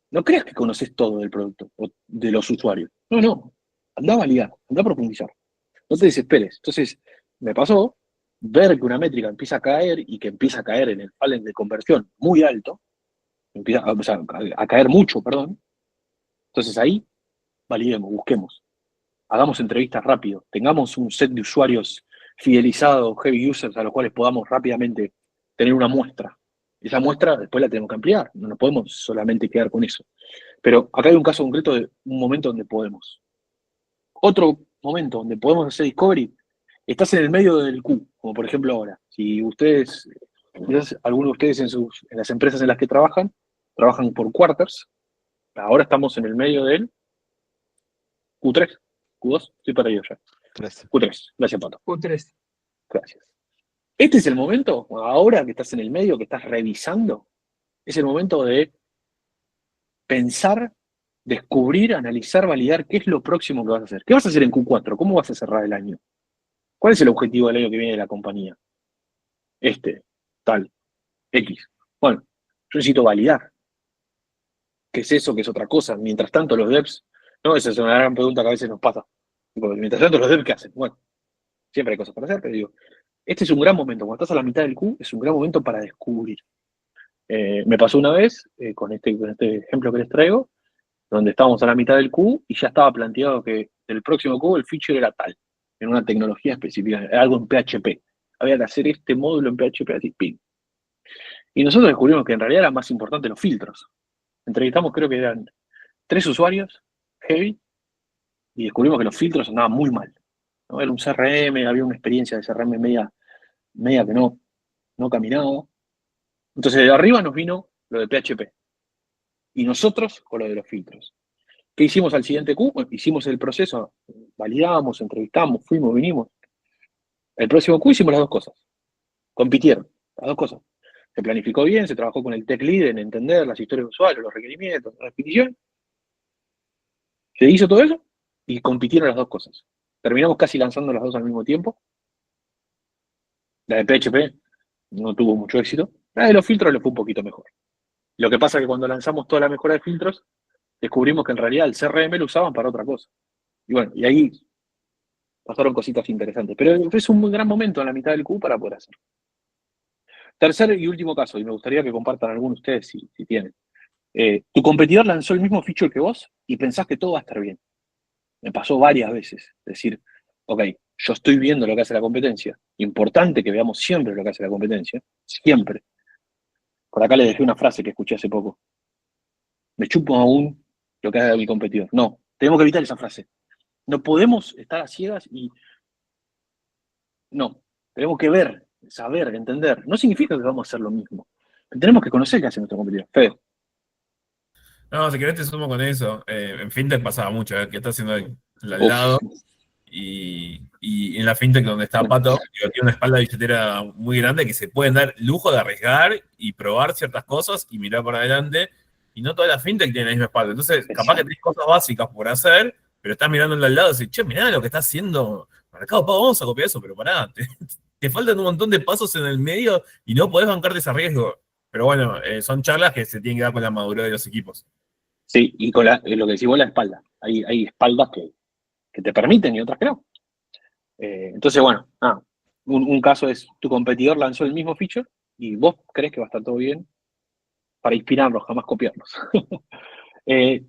No creas que conoces todo del producto o de los usuarios. No. Anda a validar, anda a profundizar. No te desesperes. Entonces, me pasó ver que una métrica empieza a caer y que empieza a caer en el funnel de conversión muy alto, empieza a caer mucho, perdón. Entonces ahí, validemos, busquemos. hagamos entrevistas rápido, tengamos un set de usuarios fidelizados, heavy users, a los cuales podamos rápidamente tener una muestra. Esa muestra después la tenemos que ampliar, no nos podemos solamente quedar con eso. Pero acá hay un caso concreto de un momento donde podemos. Otro momento donde podemos hacer discovery, estás en el medio del Q, como por ejemplo ahora. Si ustedes, quizás algunos de ustedes en las empresas en las que trabajan por quarters, ahora estamos en el medio del Q3, Q2, estoy perdido ya. Q3, gracias Pato.
Q3.
Gracias. Este es el momento, ahora que estás en el medio, que estás revisando, es el momento de pensar, descubrir, analizar, validar qué es lo próximo que vas a hacer. ¿Qué vas a hacer en Q4? ¿Cómo vas a cerrar el año? ¿Cuál es el objetivo del año que viene de la compañía? Tal, X. Bueno, yo necesito validar. ¿Qué es eso? ¿Qué es otra cosa? Mientras tanto, los devs, no, esa es una gran pregunta que a veces nos pasa. Porque mientras tanto, los devs, ¿qué hacen? Bueno, siempre hay cosas para hacer, pero digo, este es un gran momento. Cuando estás a la mitad del Q, es un gran momento para descubrir. Me pasó una vez, con este ejemplo que les traigo, donde estábamos a la mitad del Q y ya estaba planteado que el próximo Q el feature era tal, en una tecnología específica, era algo en PHP. Había que hacer este módulo en PHP, así, ping. Y nosotros descubrimos que en realidad eran más importantes los filtros. Entrevistamos, creo que eran 3 usuarios, heavy, y descubrimos que los filtros andaban muy mal, ¿no? Era un CRM, había una experiencia de CRM media que no caminaba. Entonces de arriba nos vino lo de PHP. Y nosotros con lo de los filtros. ¿Qué hicimos al siguiente Q? Bueno, hicimos el proceso, validamos, entrevistamos, fuimos, vinimos. El próximo Q hicimos las dos cosas. Compitieron, las dos cosas. Se planificó bien, se trabajó con el tech lead en entender las historias de usuarios, los requerimientos, la definición. Se hizo todo eso y compitieron las dos cosas. Terminamos casi lanzando las dos al mismo tiempo. La de PHP no tuvo mucho éxito. La de los filtros le fue un poquito mejor. Lo que pasa es que cuando lanzamos toda la mejora de filtros, descubrimos que en realidad el CRM lo usaban para otra cosa. Y bueno, y ahí pasaron cositas interesantes. Pero es un muy gran momento en la mitad del Q para poder hacerlo. Tercer y último caso, y me gustaría que compartan algunos de ustedes si tienen. Tu competidor lanzó el mismo feature que vos y pensás que todo va a estar bien. Me pasó varias veces. Decir, ok, yo estoy viendo lo que hace la competencia. Importante que veamos siempre lo que hace la competencia. Siempre. Por acá le dejé una frase que escuché hace poco. Me chupo aún lo que haga mi competidor. No, tenemos que evitar esa frase. No podemos estar a ciegas y... No, tenemos que ver, saber, entender. No significa que vamos a hacer lo mismo. Tenemos que conocer qué hace nuestro competidor. Fede.
No, si querés te sumo con eso. En fintech pasaba mucho, que está haciendo al
Uf.
lado. Y en la fintech donde está Pato, digo, tiene una espalda de billetera muy grande que se pueden dar lujo de arriesgar y probar ciertas cosas y mirar para adelante. Y no toda la fintech tiene la misma espalda. Entonces, capaz que tenés cosas básicas por hacer, pero estás mirándolo al lado y decís, che, mirá lo que está haciendo Mercado Pago, vamos a copiar eso, pero pará, te faltan un montón de pasos en el medio y no podés bancarte ese riesgo. Pero bueno, son charlas que se tienen que dar con la madurez de los equipos.
Sí, y con lo que decís vos, la espalda. Hay espaldas que te permiten y otras que no. Entonces, bueno, un caso es, tu competidor lanzó el mismo feature y vos crees que va a estar todo bien para inspirarlos, jamás copiarlos.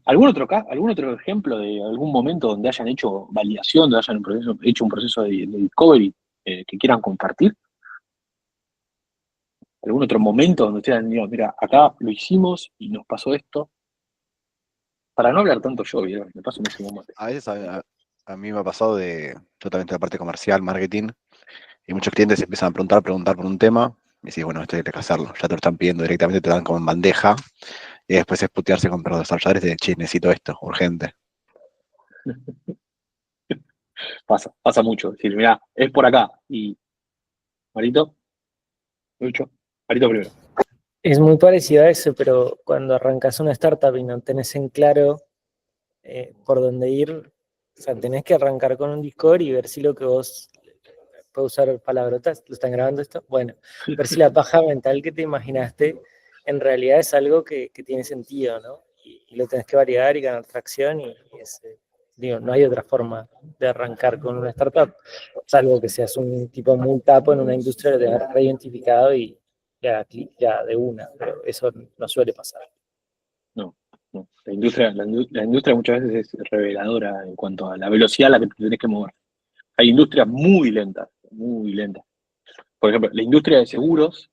¿Algún otro ejemplo de algún momento donde hayan hecho validación, donde hayan hecho un proceso de discovery que quieran compartir? ¿Algún otro momento donde ustedes han dicho, mira, acá lo hicimos y nos pasó esto? Para no hablar tanto yo, ¿vieron? Me paso un ese momento.
A veces a mí me ha pasado yo también de la parte comercial, marketing, y muchos clientes empiezan a preguntar por un tema, y decís, bueno, esto hay que hacerlo, ya te lo están pidiendo directamente, te dan como en bandeja, y después es putearse con los desarrolladores de, che, necesito esto, urgente.
Pasa mucho. Es decir, mirá, es por acá. Y, Marito, Lucho, Marito primero.
Es muy parecido a eso, pero cuando arrancas una startup y no tenés en claro por dónde ir, o sea, tenés que arrancar con un Discord y ver si lo que vos, ¿puedo usar palabrotas? ¿Lo están grabando esto? Bueno, ver si la paja mental que te imaginaste en realidad es algo que tiene sentido, ¿no? Y lo tenés que validar y ganar tracción digo, no hay otra forma de arrancar con una startup, salvo que seas un tipo muy tapo en una industria que te has reidentificado y ya de una, pero eso no suele pasar.
No. No. La industria muchas veces es reveladora en cuanto a la velocidad a la que te tenés que mover. Hay industrias muy lentas, muy lentas. Por ejemplo, la industria de seguros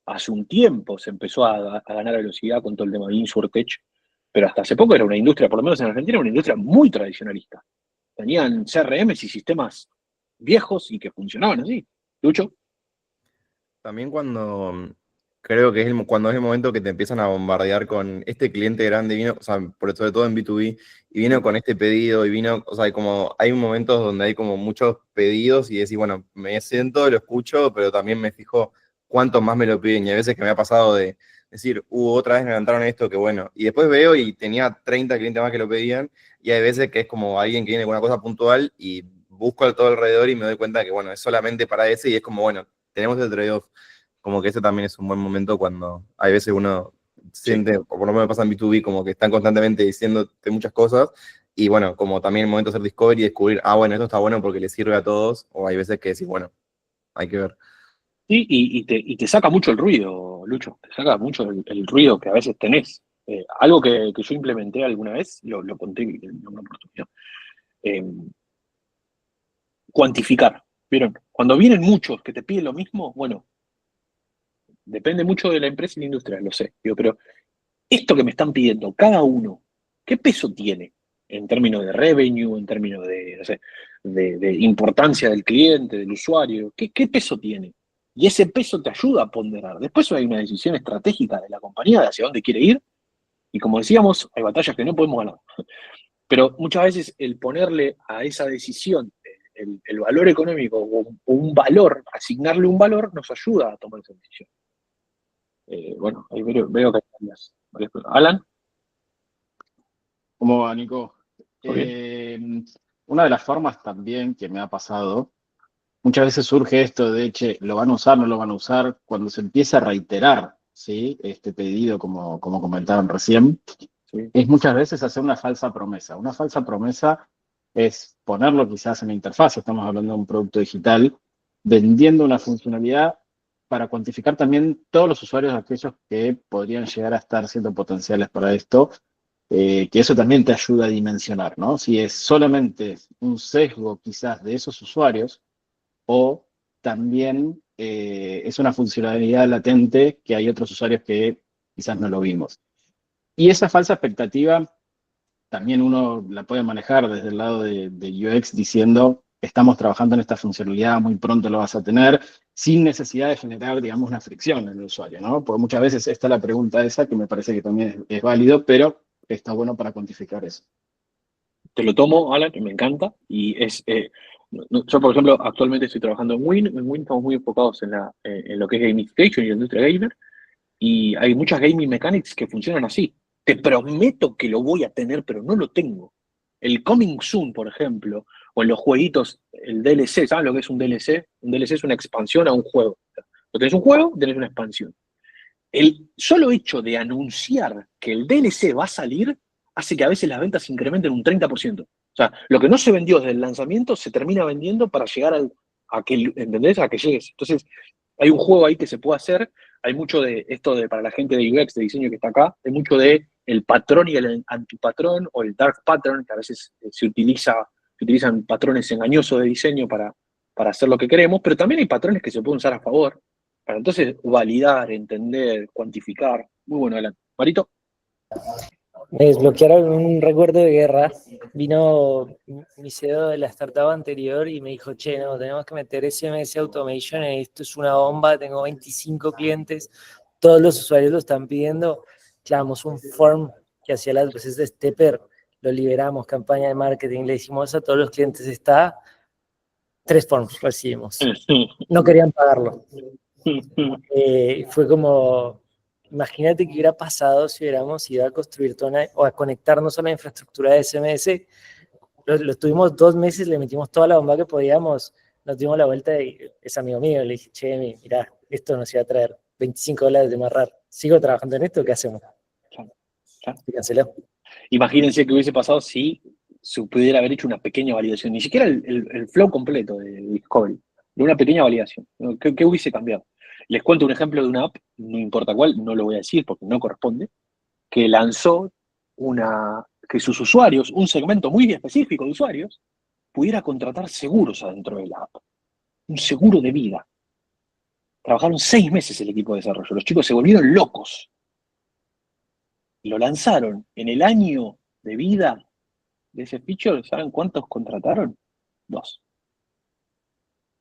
hace un tiempo se empezó a ganar velocidad con todo el tema de InsurTech, pero hasta hace poco era una industria, por lo menos en Argentina, una industria muy tradicionalista. Tenían CRMs y sistemas viejos y que funcionaban así. Lucho.
También creo que cuando es el momento que te empiezan a bombardear con este cliente grande vino, o sea, sobre todo en B2B, y vino con este pedido, y vino, o sea, hay momentos donde hay como muchos pedidos y decís, bueno, me siento, lo escucho, pero también me fijo cuántos más me lo piden, y a veces que me ha pasado de decir, otra vez me levantaron esto, que bueno, y después veo y tenía 30 clientes más que lo pedían, y hay veces que es como alguien que viene con una cosa puntual y busco a todo alrededor y me doy cuenta que, bueno, es solamente para ese, y es como, bueno, tenemos el trade-off. Como que ese también es un buen momento cuando hay veces uno siente, o por lo menos me pasa en B2B, como que están constantemente diciéndote muchas cosas, y bueno, como también el momento de hacer discovery y descubrir, bueno, esto está bueno porque le sirve a todos, o hay veces que decís, bueno, hay que ver.
Sí, y te saca mucho el ruido, Lucho. Te saca mucho el ruido que a veces tenés. Algo que yo implementé alguna vez, lo conté en una oportunidad. Eh, Cuantificar. ¿Vieron? Cuando vienen muchos que te piden lo mismo, bueno, depende mucho de la empresa y la industria, lo sé. Digo, pero esto que me están pidiendo, cada uno, ¿qué peso tiene en términos de revenue, en términos de, no sé, de importancia del cliente, del usuario? ¿Qué peso tiene? Y ese peso te ayuda a ponderar. Después hay una decisión estratégica de la compañía de hacia dónde quiere ir. Y como decíamos, hay batallas que no podemos ganar. Pero muchas veces el ponerle a esa decisión el valor económico o un valor, asignarle un valor, nos ayuda a tomar esa decisión. Bueno, ahí veo que hay varias cosas. Alan.
¿Cómo va, Nico?
Muy
Una de las formas también que me ha pasado, muchas veces surge esto de, che, ¿lo van a usar, no lo van a usar? Cuando se empieza a reiterar, ¿sí? Este pedido, como comentaron recién,
Sí.
es muchas veces hacer una falsa promesa. Una falsa promesa es ponerlo quizás en la interfaz, estamos hablando de un producto digital, vendiendo una funcionalidad para cuantificar también todos los usuarios, aquellos que podrían llegar a estar siendo potenciales para esto, que eso también te ayuda a dimensionar, ¿no? Si es solamente un sesgo quizás de esos usuarios o también es una funcionalidad latente que hay otros usuarios que quizás no lo vimos. Y esa falsa expectativa también uno la puede manejar desde el lado de UX diciendo, estamos trabajando en esta funcionalidad, muy pronto lo vas a tener, sin necesidad de generar, digamos, una fricción en el usuario, ¿no? Porque muchas veces está la pregunta esa, que me parece que también es válido, pero está bueno para cuantificar eso.
Te lo tomo, Alan, que me encanta. Y yo, por ejemplo, actualmente estoy trabajando en Win. En Win estamos muy enfocados en lo que es gamification y la industria gamer. Y hay muchas gaming mechanics que funcionan así. Te prometo que lo voy a tener, pero no lo tengo. El Coming Soon, por ejemplo, o en los jueguitos, el DLC, ¿sabes lo que es un DLC? Un DLC es una expansión a un juego. No tenés un juego, tenés una expansión. El solo hecho de anunciar que el DLC va a salir hace que a veces las ventas se incrementen un 30%. O sea, lo que no se vendió desde el lanzamiento se termina vendiendo para llegar a que, ¿entendés? A que llegues. Entonces, hay un juego ahí que se puede hacer. Hay mucho de esto para la gente de UX, de diseño que está acá, hay mucho de el patrón y el antipatrón o el dark pattern, que a veces se utilizan patrones engañosos de diseño para hacer lo que queremos, pero también hay patrones que se pueden usar a favor, para entonces validar, entender, cuantificar. Muy bueno, Alan. Marito.
Me desbloquearon un recuerdo de guerra. Vino mi CEO de la startup anterior y me dijo, che, no, tenemos que meter SMS Automation, esto es una bomba, tengo 25 clientes, todos los usuarios lo están pidiendo. Creamos un form que hacía las veces de Stepper, lo liberamos, campaña de marketing, le decimos a todos los clientes, 3 forms recibimos. No querían pagarlo. Fue como... Imagínate qué hubiera pasado si hubiéramos ido a construir o a conectarnos a la infraestructura de SMS. Lo tuvimos 2 meses, le metimos toda la bomba que podíamos, nos dimos la vuelta y es amigo mío. Le dije, che, mirá, esto nos iba a traer $25 de amarrar. ¿Sigo trabajando en esto? ¿Qué hacemos? Se canceló.
Imagínense qué hubiese pasado si se pudiera haber hecho una pequeña validación. Ni siquiera el flow completo de Discovery, de una pequeña validación. ¿Qué hubiese cambiado? Les cuento un ejemplo de una app, no importa cuál, no lo voy a decir porque no corresponde, que lanzó que sus usuarios, un segmento muy específico de usuarios, pudiera contratar seguros adentro de la app. Un seguro de vida. Trabajaron 6 meses el equipo de desarrollo. Los chicos se volvieron locos. Lo lanzaron en el año de vida de ese feature. ¿Saben cuántos contrataron? 2.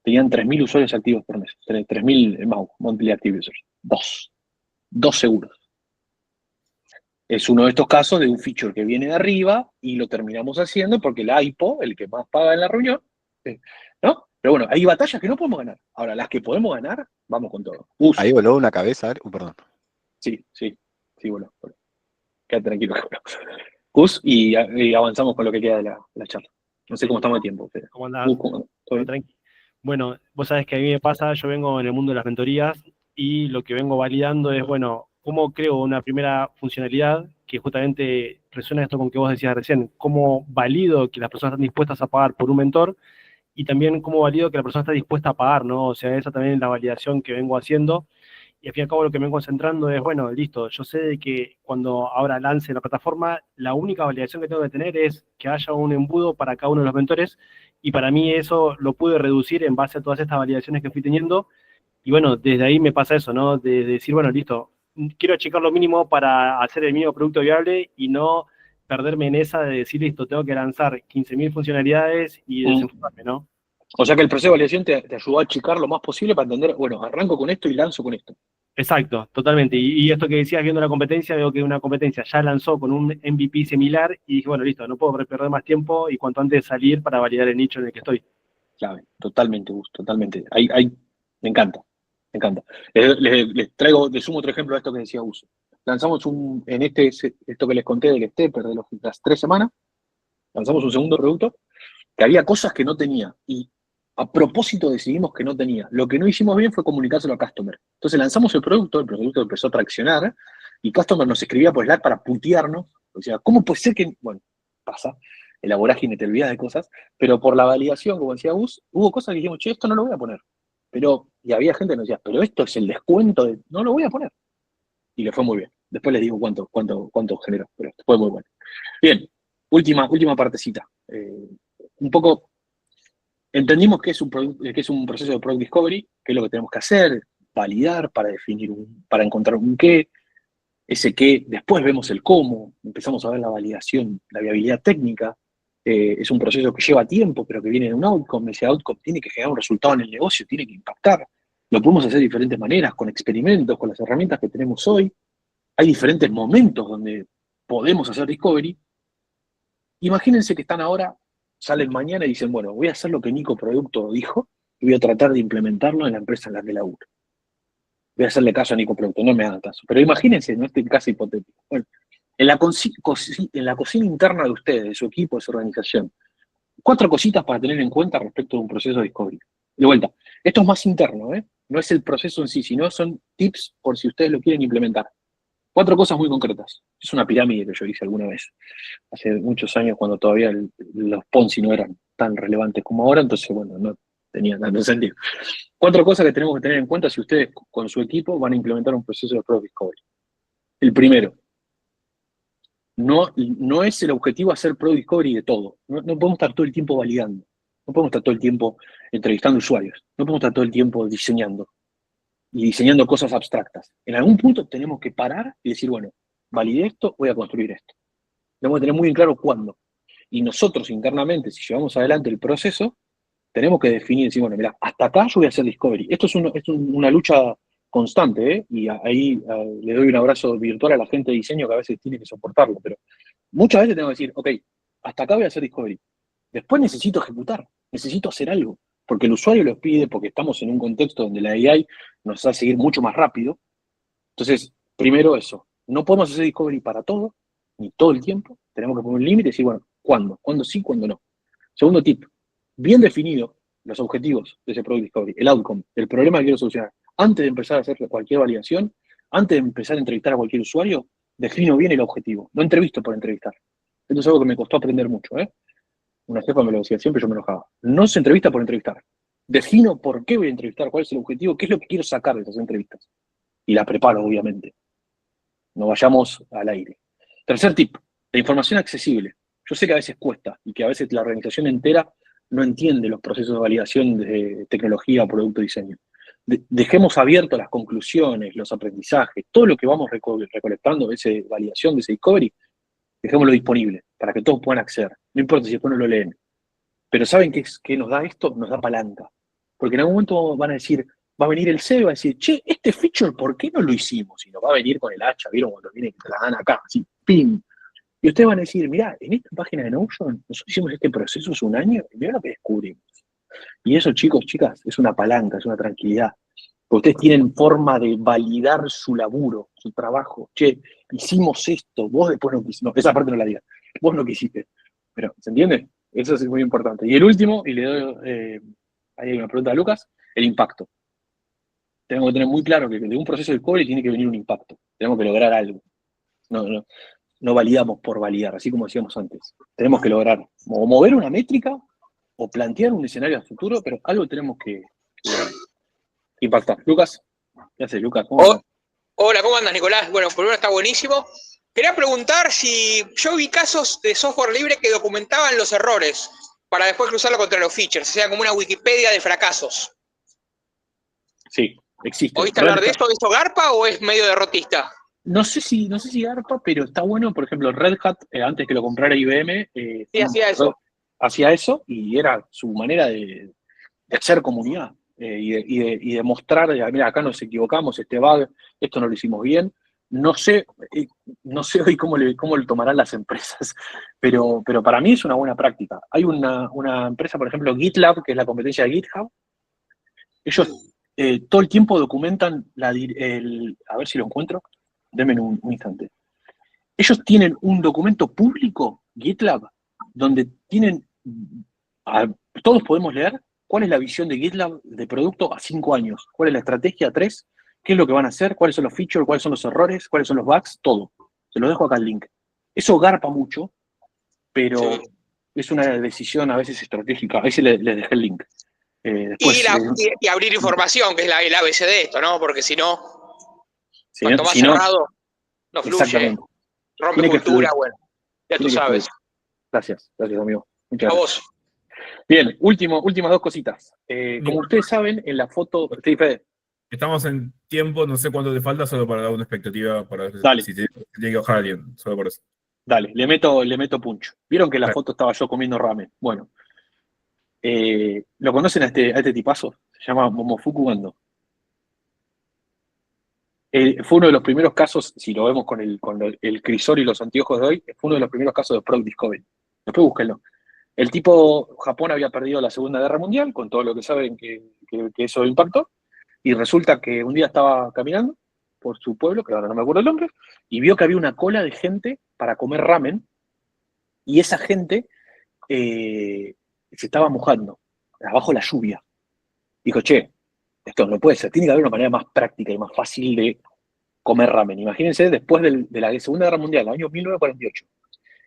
Tenían 3.000 usuarios activos por mes. 3.000 monthly active users. 2 seguros. Es uno de estos casos de un feature que viene de arriba y lo terminamos haciendo porque el IPO, el que más paga en la reunión, ¿no? Pero bueno, hay batallas que no podemos ganar. Ahora, las que podemos ganar, vamos con todo.
Ahí voló una cabeza, perdón.
Sí, voló. Quédate tranquilo. Gus, y avanzamos con lo que queda de la charla. No sé cómo estamos de tiempo. Pero...
¿Cómo andás? Bueno, vos sabés que a mí me pasa, yo vengo en el mundo de las mentorías y lo que vengo validando es, bueno, cómo creo una primera funcionalidad que justamente resuena esto con que vos decías recién, cómo valido que las personas están dispuestas a pagar por un mentor y también cómo valido que la persona está dispuesta a pagar, ¿no? O sea, esa también es la validación que vengo haciendo y al fin y al cabo lo que me vengo concentrando es, bueno, listo, yo sé de que cuando ahora lance la plataforma, la única validación que tengo que tener es que haya un embudo para cada uno de los mentores y para mí eso lo pude reducir en base a todas estas validaciones que fui teniendo y bueno, desde ahí me pasa eso, ¿no? De decir, bueno, listo, quiero achicar lo mínimo para hacer el mínimo producto viable y no perderme en esa de decir, listo, tengo que lanzar 15.000 funcionalidades y desenfocarme, ¿no?
O sea que el proceso de validación te ayudó a achicar lo más posible para entender, bueno, arranco con esto y lanzo con esto.
Exacto, totalmente. Y esto que decías viendo la competencia, veo que una competencia ya lanzó con un MVP similar y dije, bueno, listo, no puedo perder más tiempo y cuanto antes salir para validar el nicho en el que estoy.
Clave, totalmente, Gus, totalmente. Me encanta. Les traigo, les sumo otro ejemplo de esto que decía Gus. Lanzamos esto que les conté del stepper de las 3 semanas, lanzamos un segundo producto que había cosas que no tenía y a propósito decidimos que no tenía. Lo que no hicimos bien fue comunicárselo a Customer. Entonces lanzamos el producto empezó a traccionar y Customer nos escribía por Slack para putearnos. O sea, ¿cómo puede ser que, bueno, pasa, en la vorágine te olvidas de cosas, pero por la validación, como decía Gus, hubo cosas que dijimos, che, esto no lo voy a poner. Y había gente que nos decía, pero esto es el descuento, no lo voy a poner. Y le fue muy bien. Después les digo cuánto generó, pero fue muy bueno. Bien, última partecita. Un poco, entendimos que es un proceso de Product Discovery, que es lo que tenemos que hacer, validar para definir, para encontrar un qué, ese qué, después vemos el cómo, empezamos a ver la validación, la viabilidad técnica. Es un proceso que lleva tiempo, pero que viene de un outcome. Ese outcome tiene que generar un resultado en el negocio, tiene que impactar. Lo podemos hacer de diferentes maneras, con experimentos, con las herramientas que tenemos hoy. Hay diferentes momentos donde podemos hacer discovery. Imagínense que están ahora, salen mañana y dicen, bueno, voy a hacer lo que Nico Producto dijo y voy a tratar de implementarlo en la empresa en la que laburo. Voy a hacerle caso a Nico Producto, no me hagan caso. Pero imagínense, no este caso hipotético. Bueno, en la cocina interna de ustedes, de su equipo, de su organización, 4 cositas para tener en cuenta respecto de un proceso de discovery. De vuelta, esto es más interno, ¿eh? No es el proceso en sí, sino son tips por si ustedes lo quieren implementar. 4 cosas muy concretas. Es una pirámide que yo hice alguna vez, hace muchos años, cuando todavía los Ponzi no eran tan relevantes como ahora, entonces, bueno, no tenía tanto sentido. 4 cosas que tenemos que tener en cuenta si ustedes con su equipo van a implementar un proceso de Product Discovery. El primero, no es el objetivo hacer Product Discovery de todo. No podemos estar todo el tiempo validando. No podemos estar todo el tiempo entrevistando usuarios. No podemos estar todo el tiempo diseñando. Y diseñando cosas abstractas. En algún punto tenemos que parar y decir, bueno, validé esto, voy a construir esto. Tenemos que tener muy en claro cuándo. Y nosotros internamente, si llevamos adelante el proceso, tenemos que definir, decir, bueno, mira, hasta acá yo voy a hacer discovery. Esto es una lucha constante, ¿eh? Y ahí le doy un abrazo virtual a la gente de diseño que a veces tiene que soportarlo, pero muchas veces tengo que decir, ok, hasta acá voy a hacer discovery. Después necesito ejecutar, necesito hacer algo, porque el usuario lo pide, porque estamos en un contexto donde la AI nos hace ir mucho más rápido. Entonces, primero eso, no podemos hacer discovery para todo, ni todo el tiempo, tenemos que poner un límite y decir, bueno, ¿cuándo? ¿Cuándo sí, cuándo no? Segundo tip, bien definido los objetivos de ese Product Discovery, el outcome, el problema que quiero solucionar. Antes de empezar a hacer cualquier validación, antes de empezar a entrevistar a cualquier usuario, defino bien el objetivo. No entrevisto por entrevistar. Esto es algo que me costó aprender mucho, ¿eh? Una jefa me lo decía siempre, yo me enojaba. No se entrevista por entrevistar. Defino por qué voy a entrevistar, cuál es el objetivo, qué es lo que quiero sacar de esas entrevistas. Y la preparo, obviamente. No vayamos al aire. Tercer tip. La información accesible. Yo sé que a veces cuesta y que a veces la organización entera no entiende los procesos de validación de tecnología, producto, diseño. Dejemos abiertas las conclusiones, los aprendizajes, todo lo que vamos recolectando de esa validación, de ese discovery, dejémoslo disponible para que todos puedan acceder. No importa si después no lo leen. Pero ¿saben qué nos da esto? Nos da palanca. Porque en algún momento van a decir, va a venir el CEO y va a decir, che, este feature, ¿por qué no lo hicimos? Y nos va a venir con el hacha, ¿vieron? Cuando viene que te la dan acá, así, ¡pim! Y ustedes van a decir, mirá, en esta página de Notion, nosotros hicimos este proceso hace un año y mirá lo que descubrimos. Y eso, chicos, chicas, es una palanca, es una tranquilidad. Porque ustedes tienen forma de validar su laburo, su trabajo. Che, hicimos esto, vos después no quisiste. No, esa parte no la digas. Vos no quisiste. Pero, ¿se entiende? Eso es muy importante. Y el último, y le doy, ahí hay una pregunta a Lucas, el impacto. Tenemos que tener muy claro que de un proceso de discovery tiene que venir un impacto. Tenemos que lograr algo. No validamos por validar, así como decíamos antes. Tenemos que lograr o mover una métrica o plantear un escenario a futuro, pero algo tenemos que impactar. Lucas, ¿qué haces, Lucas?
Hola, ¿cómo andas, Nicolás? Bueno, primero está buenísimo. Quería preguntar si yo vi casos de software libre que documentaban los errores para después cruzarlo contra los features, o sea, como una Wikipedia de fracasos.
Sí, existe.
¿Oíste hablar de esto? ¿Esto garpa o es medio derrotista?
No sé si garpa, pero está bueno. Por ejemplo, Red Hat, antes que lo comprara IBM,
sí, hacía eso.
Hacía eso y era su manera de hacer comunidad y de mostrar, mira, acá nos equivocamos, este bug, esto no lo hicimos bien. No sé hoy cómo lo tomarán las empresas, pero para mí es una buena práctica. Hay una empresa, por ejemplo, GitLab, que es la competencia de GitHub. Ellos todo el tiempo documentan a ver si lo encuentro. Denme un instante. Ellos tienen un documento público, GitLab, donde todos podemos leer cuál es la visión de GitLab de producto a 5 años, cuál es la estrategia a 3, qué es lo que van a hacer, cuáles son los features, cuáles son los errores, cuáles son los bugs, todo. Se lo dejo acá el link. Eso garpa mucho, pero sí, es una decisión a veces estratégica. Ahí sí les dejé el link. Después,
y abrir información, que es el ABC de esto, ¿no? Porque si no, cuanto más cerrado, no fluye, rompe cultura, bueno, ya tú sabes.
Gracias, amigo. Muchas gracias. A vos. Bien, últimas 2 cositas. Como ustedes saben, en la foto... Sí, Fede.
Estamos en tiempo, no sé cuánto te falta, solo para dar una expectativa, para ver si tiene que bajar alguien, solo por eso.
Dale, le meto punch. Vieron que en la foto estaba yo comiendo ramen. Bueno, ¿lo conocen a este tipazo? Se llama Momofuku Ando. Fue uno de los primeros casos, si lo vemos con el crisor y los anteojos de hoy, fue uno de los primeros casos de Product Discovery. Después búsquenlo. El tipo, Japón había perdido la Segunda Guerra Mundial, con todo lo que saben que eso impactó, y resulta que un día estaba caminando por su pueblo, que ahora no me acuerdo el nombre, y vio que había una cola de gente para comer ramen, y esa gente se estaba mojando, abajo la lluvia. Dijo, che, esto no puede ser, tiene que haber una manera más práctica y más fácil de comer ramen. Imagínense, después de la Segunda Guerra Mundial, el año 1948.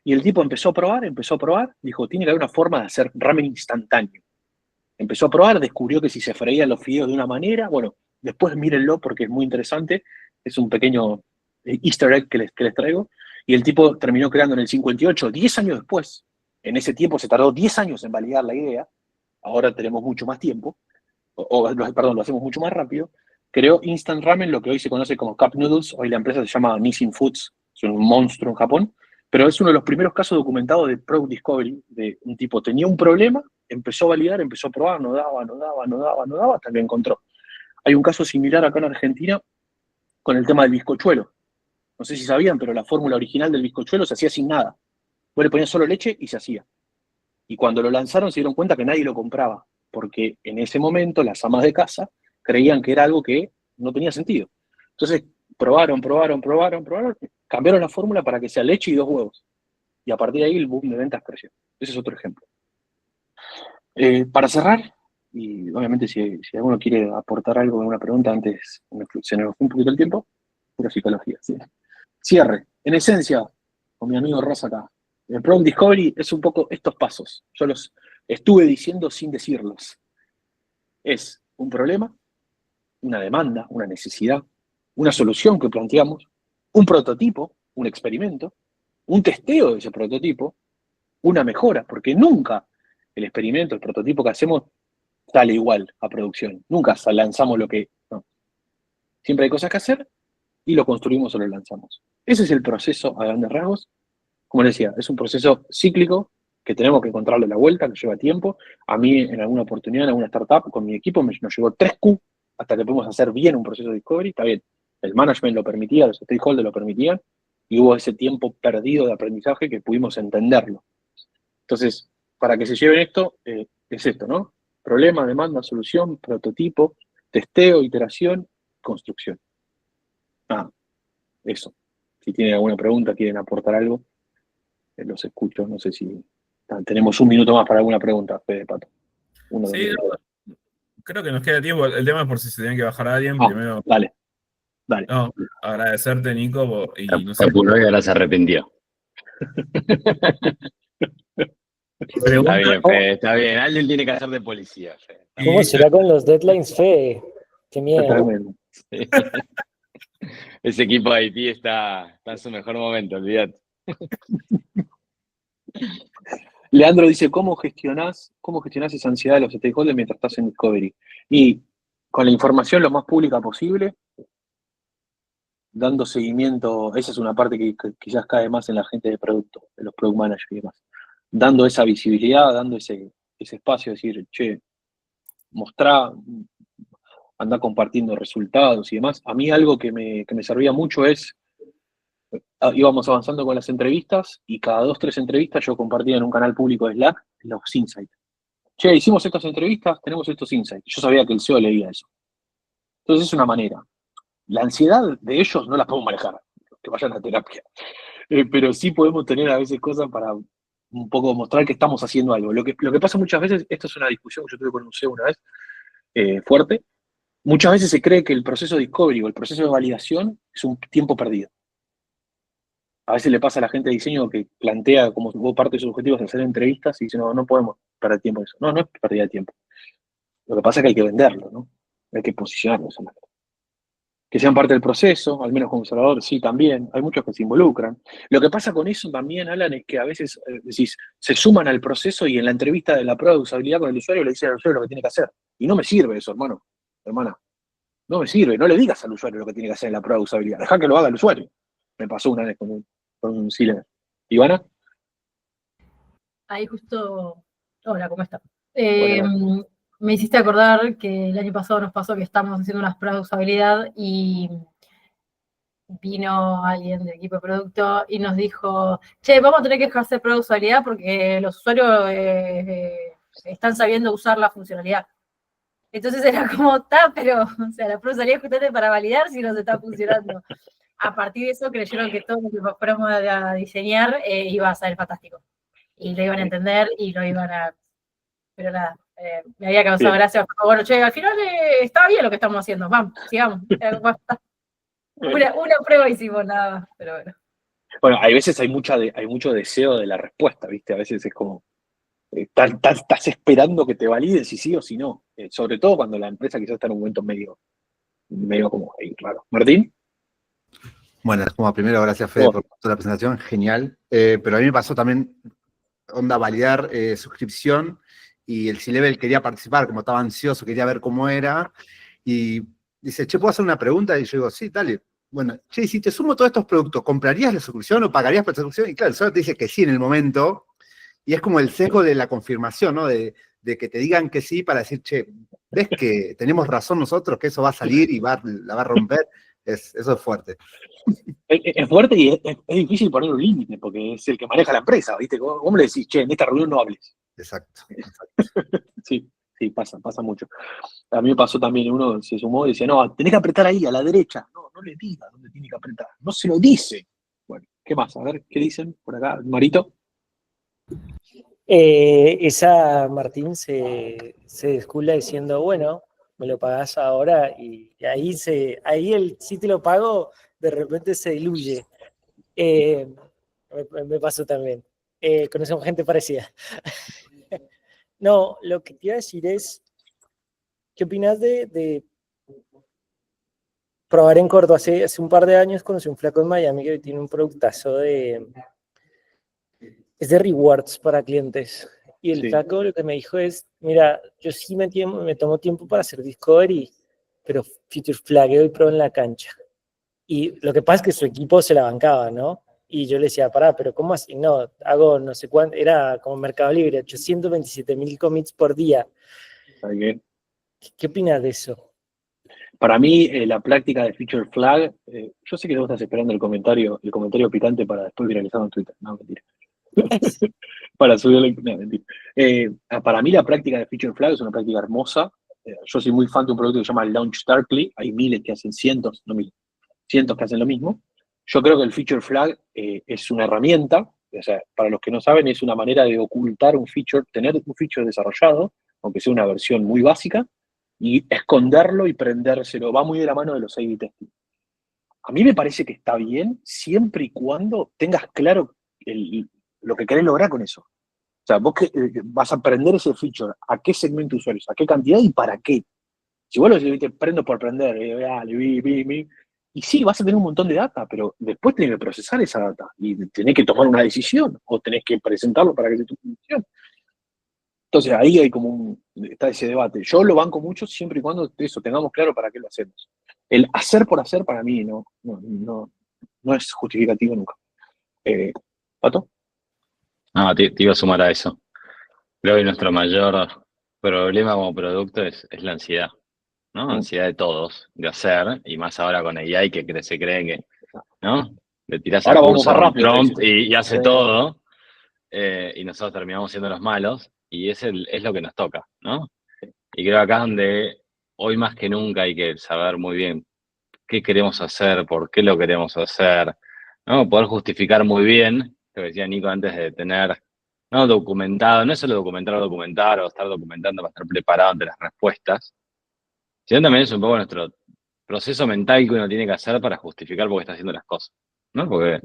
Y el tipo empezó a probar, dijo, tiene que haber una forma de hacer ramen instantáneo. Empezó a probar, descubrió que si se freían los fideos de una manera, bueno, después mírenlo porque es muy interesante, es un pequeño easter egg que les traigo, y el tipo terminó creando en el 58, 10 años después. En ese tiempo se tardó 10 años en validar la idea, ahora tenemos mucho más tiempo, lo hacemos mucho más rápido. Creó Instant Ramen, lo que hoy se conoce como Cup Noodles, hoy la empresa se llama Nissin Foods, es un monstruo en Japón, pero es uno de los primeros casos documentados de Product Discovery, de un tipo tenía un problema, empezó a validar, empezó a probar, no daba, hasta que encontró. Hay un caso similar acá en Argentina con el tema del bizcochuelo. No sé si sabían, pero la fórmula original del bizcochuelo se hacía sin nada. Vos le ponías solo leche y se hacía. Y cuando lo lanzaron se dieron cuenta que nadie lo compraba, porque en ese momento las amas de casa creían que era algo que no tenía sentido. Entonces probaron, cambiaron la fórmula para que sea leche y 2 huevos. Y a partir de ahí el boom de ventas creció. Ese es otro ejemplo. Para cerrar, y obviamente si alguno quiere aportar algo, alguna pregunta, antes se nos fue un poquito el tiempo, pura psicología. ¿Sí? Cierre. En esencia, con mi amigo Rosa acá, el Product Discovery es un poco estos pasos. Yo los estuve diciendo sin decirlos. Es un problema, una demanda, una necesidad, una solución que planteamos, un prototipo, un experimento, un testeo de ese prototipo, una mejora, porque nunca el experimento, el prototipo que hacemos sale igual a producción. Nunca lanzamos lo que... No. Siempre hay cosas que hacer y lo construimos o lo lanzamos. Ese es el proceso a grandes rasgos. Como les decía, es un proceso cíclico que tenemos que encontrarle la vuelta, que lleva tiempo. A mí, en alguna oportunidad, en alguna startup, con mi equipo, nos llevó 3Q hasta que pudimos hacer bien un proceso de discovery. Está bien, el management lo permitía, los stakeholders lo permitían, y hubo ese tiempo perdido de aprendizaje que pudimos entenderlo. Entonces, para que se lleven esto, es esto, ¿no? Problema, demanda, solución, prototipo, testeo, iteración, construcción. Eso. Si tienen alguna pregunta, quieren aportar algo, los escucho. No sé si tenemos un minuto más para alguna pregunta, Fede, Pato.
Sí, creo que nos queda tiempo. El tema es por si se tiene que bajar a alguien. Primero.
Dale.
No, agradecerte, Nico. Y no
se apuró y ahora se arrepintió. Está bien, Fede, está bien. Alguien tiene que hacer de policía, Fede.
¿Cómo será con los deadlines, Fede? Qué miedo.
Sí. Ese equipo de Haití está en su mejor momento, olvídate.
Leandro dice, ¿cómo gestionás esa ansiedad de los stakeholders mientras estás en Discovery? Y con la información lo más pública posible, dando seguimiento, esa es una parte que quizás cae más en la gente de producto, de los product managers y demás. Dando esa visibilidad, dando ese espacio, decir, che, mostrá, andá compartiendo resultados y demás. A mí algo que me servía mucho es, íbamos avanzando con las entrevistas y cada 2 o 3 entrevistas yo compartía en un canal público de Slack los insights. Che, hicimos estas entrevistas, tenemos estos insights. Yo sabía que el CEO leía eso. Entonces es una manera. La ansiedad de ellos no la podemos manejar, que vayan a terapia. Pero sí podemos tener a veces cosas para un poco mostrar que estamos haciendo algo. Lo que pasa muchas veces, esto es una discusión que yo tuve con un CEO una vez, fuerte. Muchas veces se cree que el proceso de discovery o el proceso de validación es un tiempo perdido. A veces le pasa a la gente de diseño que plantea como parte de sus objetivos hacer entrevistas y dice, no podemos perder tiempo en eso. No es pérdida de tiempo. Lo que pasa es que hay que venderlo, ¿no? Hay que posicionarlo. Que sean parte del proceso, al menos como observador, sí, también. Hay muchos que se involucran. Lo que pasa con eso también, Alan, es que a veces decís, se suman al proceso y en la entrevista de la prueba de usabilidad con el usuario le dicen al usuario lo que tiene que hacer. Y no me sirve eso, hermana. No me sirve. No le digas al usuario lo que tiene que hacer en la prueba de usabilidad. Deja que lo haga el usuario. Me pasó una vez con un Silver. ¿Ivana?
Ahí justo... Hola, ¿cómo está? Me hiciste acordar que el año pasado nos pasó que estábamos haciendo unas pruebas de usabilidad y vino alguien del equipo de producto y nos dijo, che, vamos a tener que hacer pruebas de usabilidad porque los usuarios están sabiendo usar la funcionalidad. Entonces era como, pero, o sea, la prueba de usabilidad es justamente para validar si nos está funcionando. A partir de eso creyeron que todo lo que fuéramos a diseñar iba a ser fantástico. Y lo iban a entender y lo iban a... Pero nada, me había causado gracia. Bueno, che, al final está bien lo que estamos haciendo. Vamos, sigamos. Una prueba hicimos, nada más, pero bueno.
Bueno, hay veces hay mucho deseo de la respuesta, ¿viste? A veces es como, estás esperando que te validen si sí o si no. Sobre todo cuando la empresa quizás está en un momento medio como ahí raro. ¿Martín?
Bueno, como primero, gracias Fede por toda la presentación, genial. Pero a mí me pasó también, onda, validar suscripción, y el C-Level quería participar, como estaba ansioso, quería ver cómo era, y dice, che, ¿puedo hacer una pregunta? Y yo digo, sí, dale. Bueno, che, si te sumo todos estos productos, ¿comprarías la suscripción o pagarías por la suscripción? Y claro, solo te dice que sí en el momento, y es como el sesgo de la confirmación, ¿no? De que te digan que sí para decir, che, ¿ves que tenemos razón nosotros, que eso va a salir y la va a romper? Eso es fuerte.
Es fuerte y es difícil poner un límite, porque es el que maneja la empresa, ¿viste? ¿Cómo le decís, che, en esta reunión no hables?
Exacto.
Sí, pasa mucho. A mí me pasó también, uno se sumó y decía, no, tenés que apretar ahí, a la derecha. No le diga dónde tiene que apretar, no se lo dice. Bueno, ¿qué más? A ver, ¿qué dicen por acá? Marito.
Esa Martín se descula diciendo, bueno, me lo pagás ahora y ahí el sí te lo pago, de repente se diluye. Me pasó también. Conocemos gente parecida. No, lo que te iba a decir es, ¿qué opinas de probar en Córdoba? Hace un par de años conocí un flaco en Miami que tiene un productazo de es de rewards para clientes. Y el
Sí.
flaco lo que me dijo es, mira, yo sí me tomo tiempo para hacer discovery, pero feature flagueo y pro en la cancha. Y lo que pasa es que su equipo se la bancaba, ¿no? Y yo le decía, pará, pero ¿cómo así? No, hago no sé cuánto, era como Mercado Libre, 827.000 commits por día.
¿Sabes qué?
¿Qué opinas de eso?
Para mí, la práctica de feature flag, yo sé que vos estás esperando el comentario picante para después viralizarlo en Twitter. No, mentira. Para subirlo. No, mentira. Para mí, la práctica de feature flag es una práctica hermosa. Yo soy muy fan de un producto que se llama Launch Darkly. Hay miles que hacen cientos, no miles, cientos que hacen lo mismo. Yo creo que el feature flag es una herramienta. O sea, para los que no saben, es una manera de ocultar un feature, tener un feature desarrollado, aunque sea una versión muy básica, y esconderlo y prendérselo. Va muy de la mano de los A/B testing. A mí me parece que está bien siempre y cuando tengas claro lo que querés lograr con eso. O sea, vos vas a prender ese feature, a qué segmento de usuarios, a qué cantidad y para qué. Si vos lo decís, prendo por prender, y sí, vas a tener un montón de data, pero después tenés que procesar esa data y tenés que tomar una decisión o tenés que presentarlo para que se tome una decisión. Entonces ahí hay está ese debate. Yo lo banco mucho siempre y cuando eso tengamos claro para qué lo hacemos. El hacer por hacer para mí no es justificativo nunca. ¿Pato?
No, te iba a sumar a eso. Creo que nuestro mayor problema como producto es la ansiedad, ¿no? Ansiedad de todos, de hacer, y más ahora con AI que se creen que, ¿no? Le tirás
Ahora
al
vamos
curso
más
a un
rápido,
prompt
te dicen.
y hace
Sí.
todo, y nosotros terminamos siendo los malos, y es lo que nos toca, ¿no? Y creo que acá es donde hoy más que nunca hay que saber muy bien qué queremos hacer, por qué lo queremos hacer, ¿no? Poder justificar muy bien, lo que decía Nico antes de tener, ¿no? Documentado, no es solo documentar o estar documentando para estar preparado ante las respuestas, sino también es un poco nuestro proceso mental que uno tiene que hacer para justificar por qué está haciendo las cosas, ¿no? Porque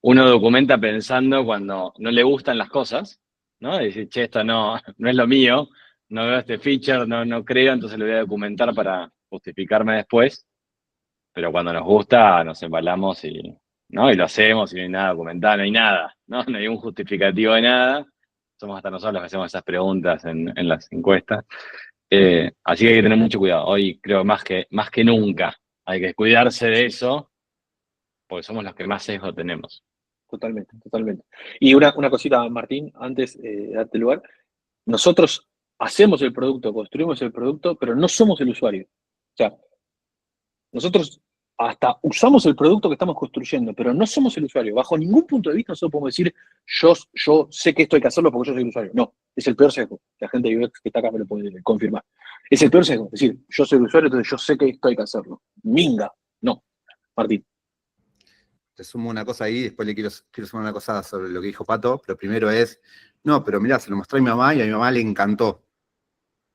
uno documenta pensando cuando no le gustan las cosas, ¿no? Y decir, che, esto no es lo mío, no veo este feature, no creo, entonces lo voy a documentar para justificarme después. Pero cuando nos gusta, nos embalamos ¿no? Y lo hacemos y no hay nada documentado, no hay nada, ¿no? No hay un justificativo de nada. Somos hasta nosotros los que hacemos esas preguntas en las encuestas. Así que hay que tener mucho cuidado. Hoy creo más que nunca hay que cuidarse de eso, porque somos los que más sesgo tenemos.
Totalmente. Y una cosita, Martín, antes de darte lugar. Nosotros hacemos el producto, construimos el producto, pero no somos el usuario. O sea, nosotros hasta usamos el producto que estamos construyendo, pero no somos el usuario. Bajo ningún punto de vista nosotros podemos decir, yo sé que esto hay que hacerlo porque yo soy el usuario. No, es el peor sesgo. La gente de UX que está acá me lo puede confirmar. Es el peor sesgo. Es decir, yo soy el usuario, entonces yo sé que esto hay que hacerlo. Minga. No. Martín.
Te sumo una cosa ahí, después le quiero sumar una cosa sobre lo que dijo Pato, pero primero es, no, pero mirá, se lo mostré a mi mamá y a mi mamá le encantó.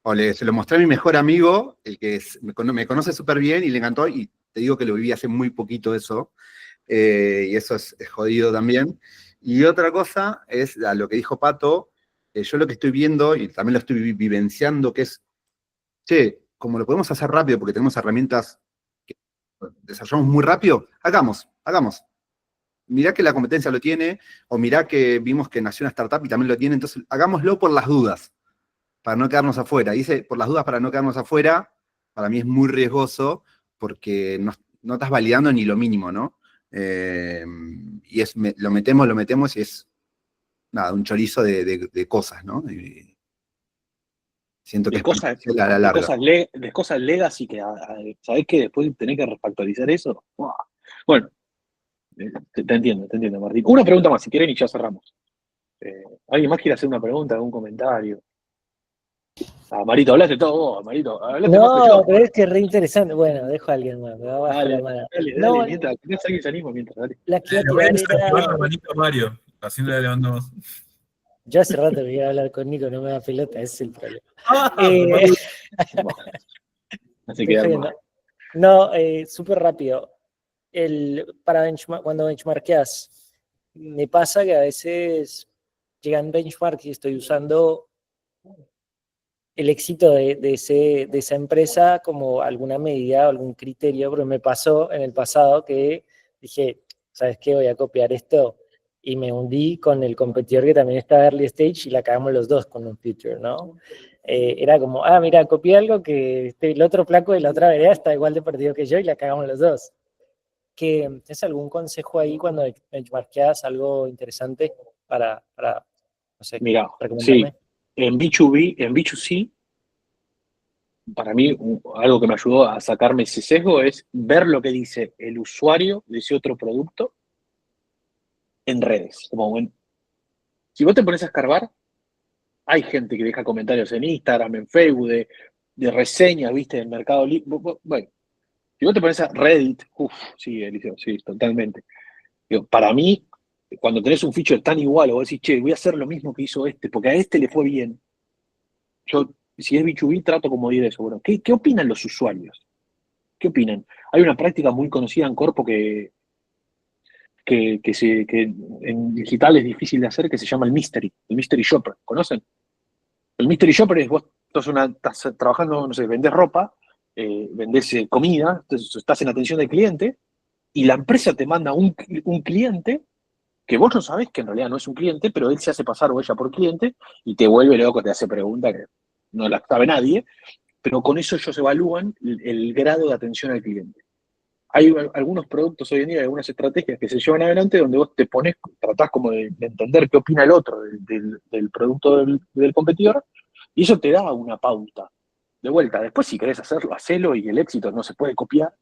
O se lo mostré a mi mejor amigo, el que me conoce súper bien y le encantó, y te digo que lo viví hace muy poquito eso, y eso es jodido también. Y otra cosa es a lo que dijo Pato, yo lo que estoy viendo, y también lo estoy vivenciando, que es, che, como lo podemos hacer rápido porque tenemos herramientas que desarrollamos muy rápido, hagamos. Mirá que la competencia lo tiene, o mirá que vimos que nació una startup y también lo tiene, entonces hagámoslo por las dudas, para no quedarnos afuera. Dice, por las dudas para no quedarnos afuera, para mí es muy riesgoso, porque no estás validando ni lo mínimo, ¿no? Y lo metemos y es, nada, un chorizo de cosas, ¿no? Siento que
De cosas,
es a la larga.
de cosas legacy que, ¿sabés que después tenés que refactorizar eso? ¡Wow! Bueno, te entiendo, Martín. Una pregunta más, si quieren, y ya cerramos. ¿Alguien más quiere hacer una pregunta, algún comentario? Marito, hablaste todo vos, Marito. Hablaste más que
No,
yo.
pero es que es re interesante. Bueno, dejo a alguien más, me va a bajar la mano.
Dale,
No,
mientras alguien se anima, dale.
la que iba a
Le voy a
tirar
desactivar
era...
la manito a Mario, haciéndole levantamos.
Yo hace rato que iba a hablar con Nico, no me da pelota, ese es el problema.
Así que
no, súper rápido. Cuando benchmarkeas, me pasa que a veces llegan benchmarks y estoy usando el éxito de esa empresa como alguna medida o algún criterio, pero me pasó en el pasado que dije, ¿sabes qué? Voy a copiar esto y me hundí con el competidor que también estaba early stage y la cagamos los dos con un feature, ¿no? Era como, mira, copié algo que el otro flaco de la otra vereda está igual de perdido que yo y la cagamos los dos. ¿Tienes algún consejo ahí cuando benchmarkeas algo interesante para no sé,
Mira, sí,
recomendarme?
en B2C, para mí algo que me ayudó a sacarme ese sesgo es ver lo que dice el usuario de ese otro producto en redes. Si vos te pones a escarbar, hay gente que deja comentarios en Instagram, en Facebook, de reseñas, viste, del Mercado Libre. Bueno, si vos te pones a Reddit, sí, Eliseo, sí, totalmente. Para mí, cuando tenés un feature tan igual, o vos decís, che, voy a hacer lo mismo que hizo este, porque a este le fue bien. Yo, si es B2B, trato como de eso. Bueno, ¿qué opinan los usuarios? ¿Qué opinan? Hay una práctica muy conocida en Corpo que en digital es difícil de hacer, que se llama el Mystery Shopper. ¿Conocen? El Mystery Shopper es vos estás trabajando, no sé, vendés ropa, vendés comida, entonces estás en atención del cliente, y la empresa te manda un cliente que vos no sabés que en realidad no es un cliente, pero él se hace pasar o ella por cliente y te vuelve loco, te hace preguntas que no las sabe nadie, pero con eso ellos evalúan el grado de atención al cliente. Hay algunos productos hoy en día, algunas estrategias que se llevan adelante donde vos te pones, tratás como de entender qué opina el otro del producto del competidor, y eso te da una pauta. De vuelta, después si querés hacerlo, hacelo, y el éxito no se puede copiar,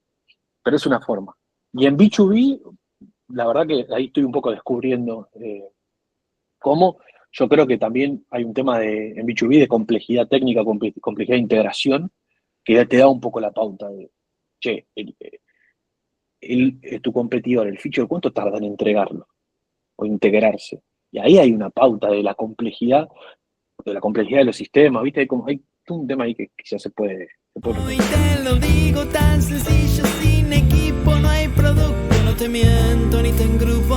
pero es una forma. Y en B2B, la verdad que ahí estoy un poco descubriendo cómo. Yo creo que también hay un tema en B2B de complejidad técnica, complejidad de integración, que te da un poco la pauta de, che, tu competidor, el feature, ¿cuánto tarda en entregarlo o integrarse? Y ahí hay una pauta de la complejidad de los sistemas, ¿viste? Hay un tema ahí que quizás se puede
Hoy te lo digo tan sencillo, sin equipo no hay producto, no te miento ni te engrupo.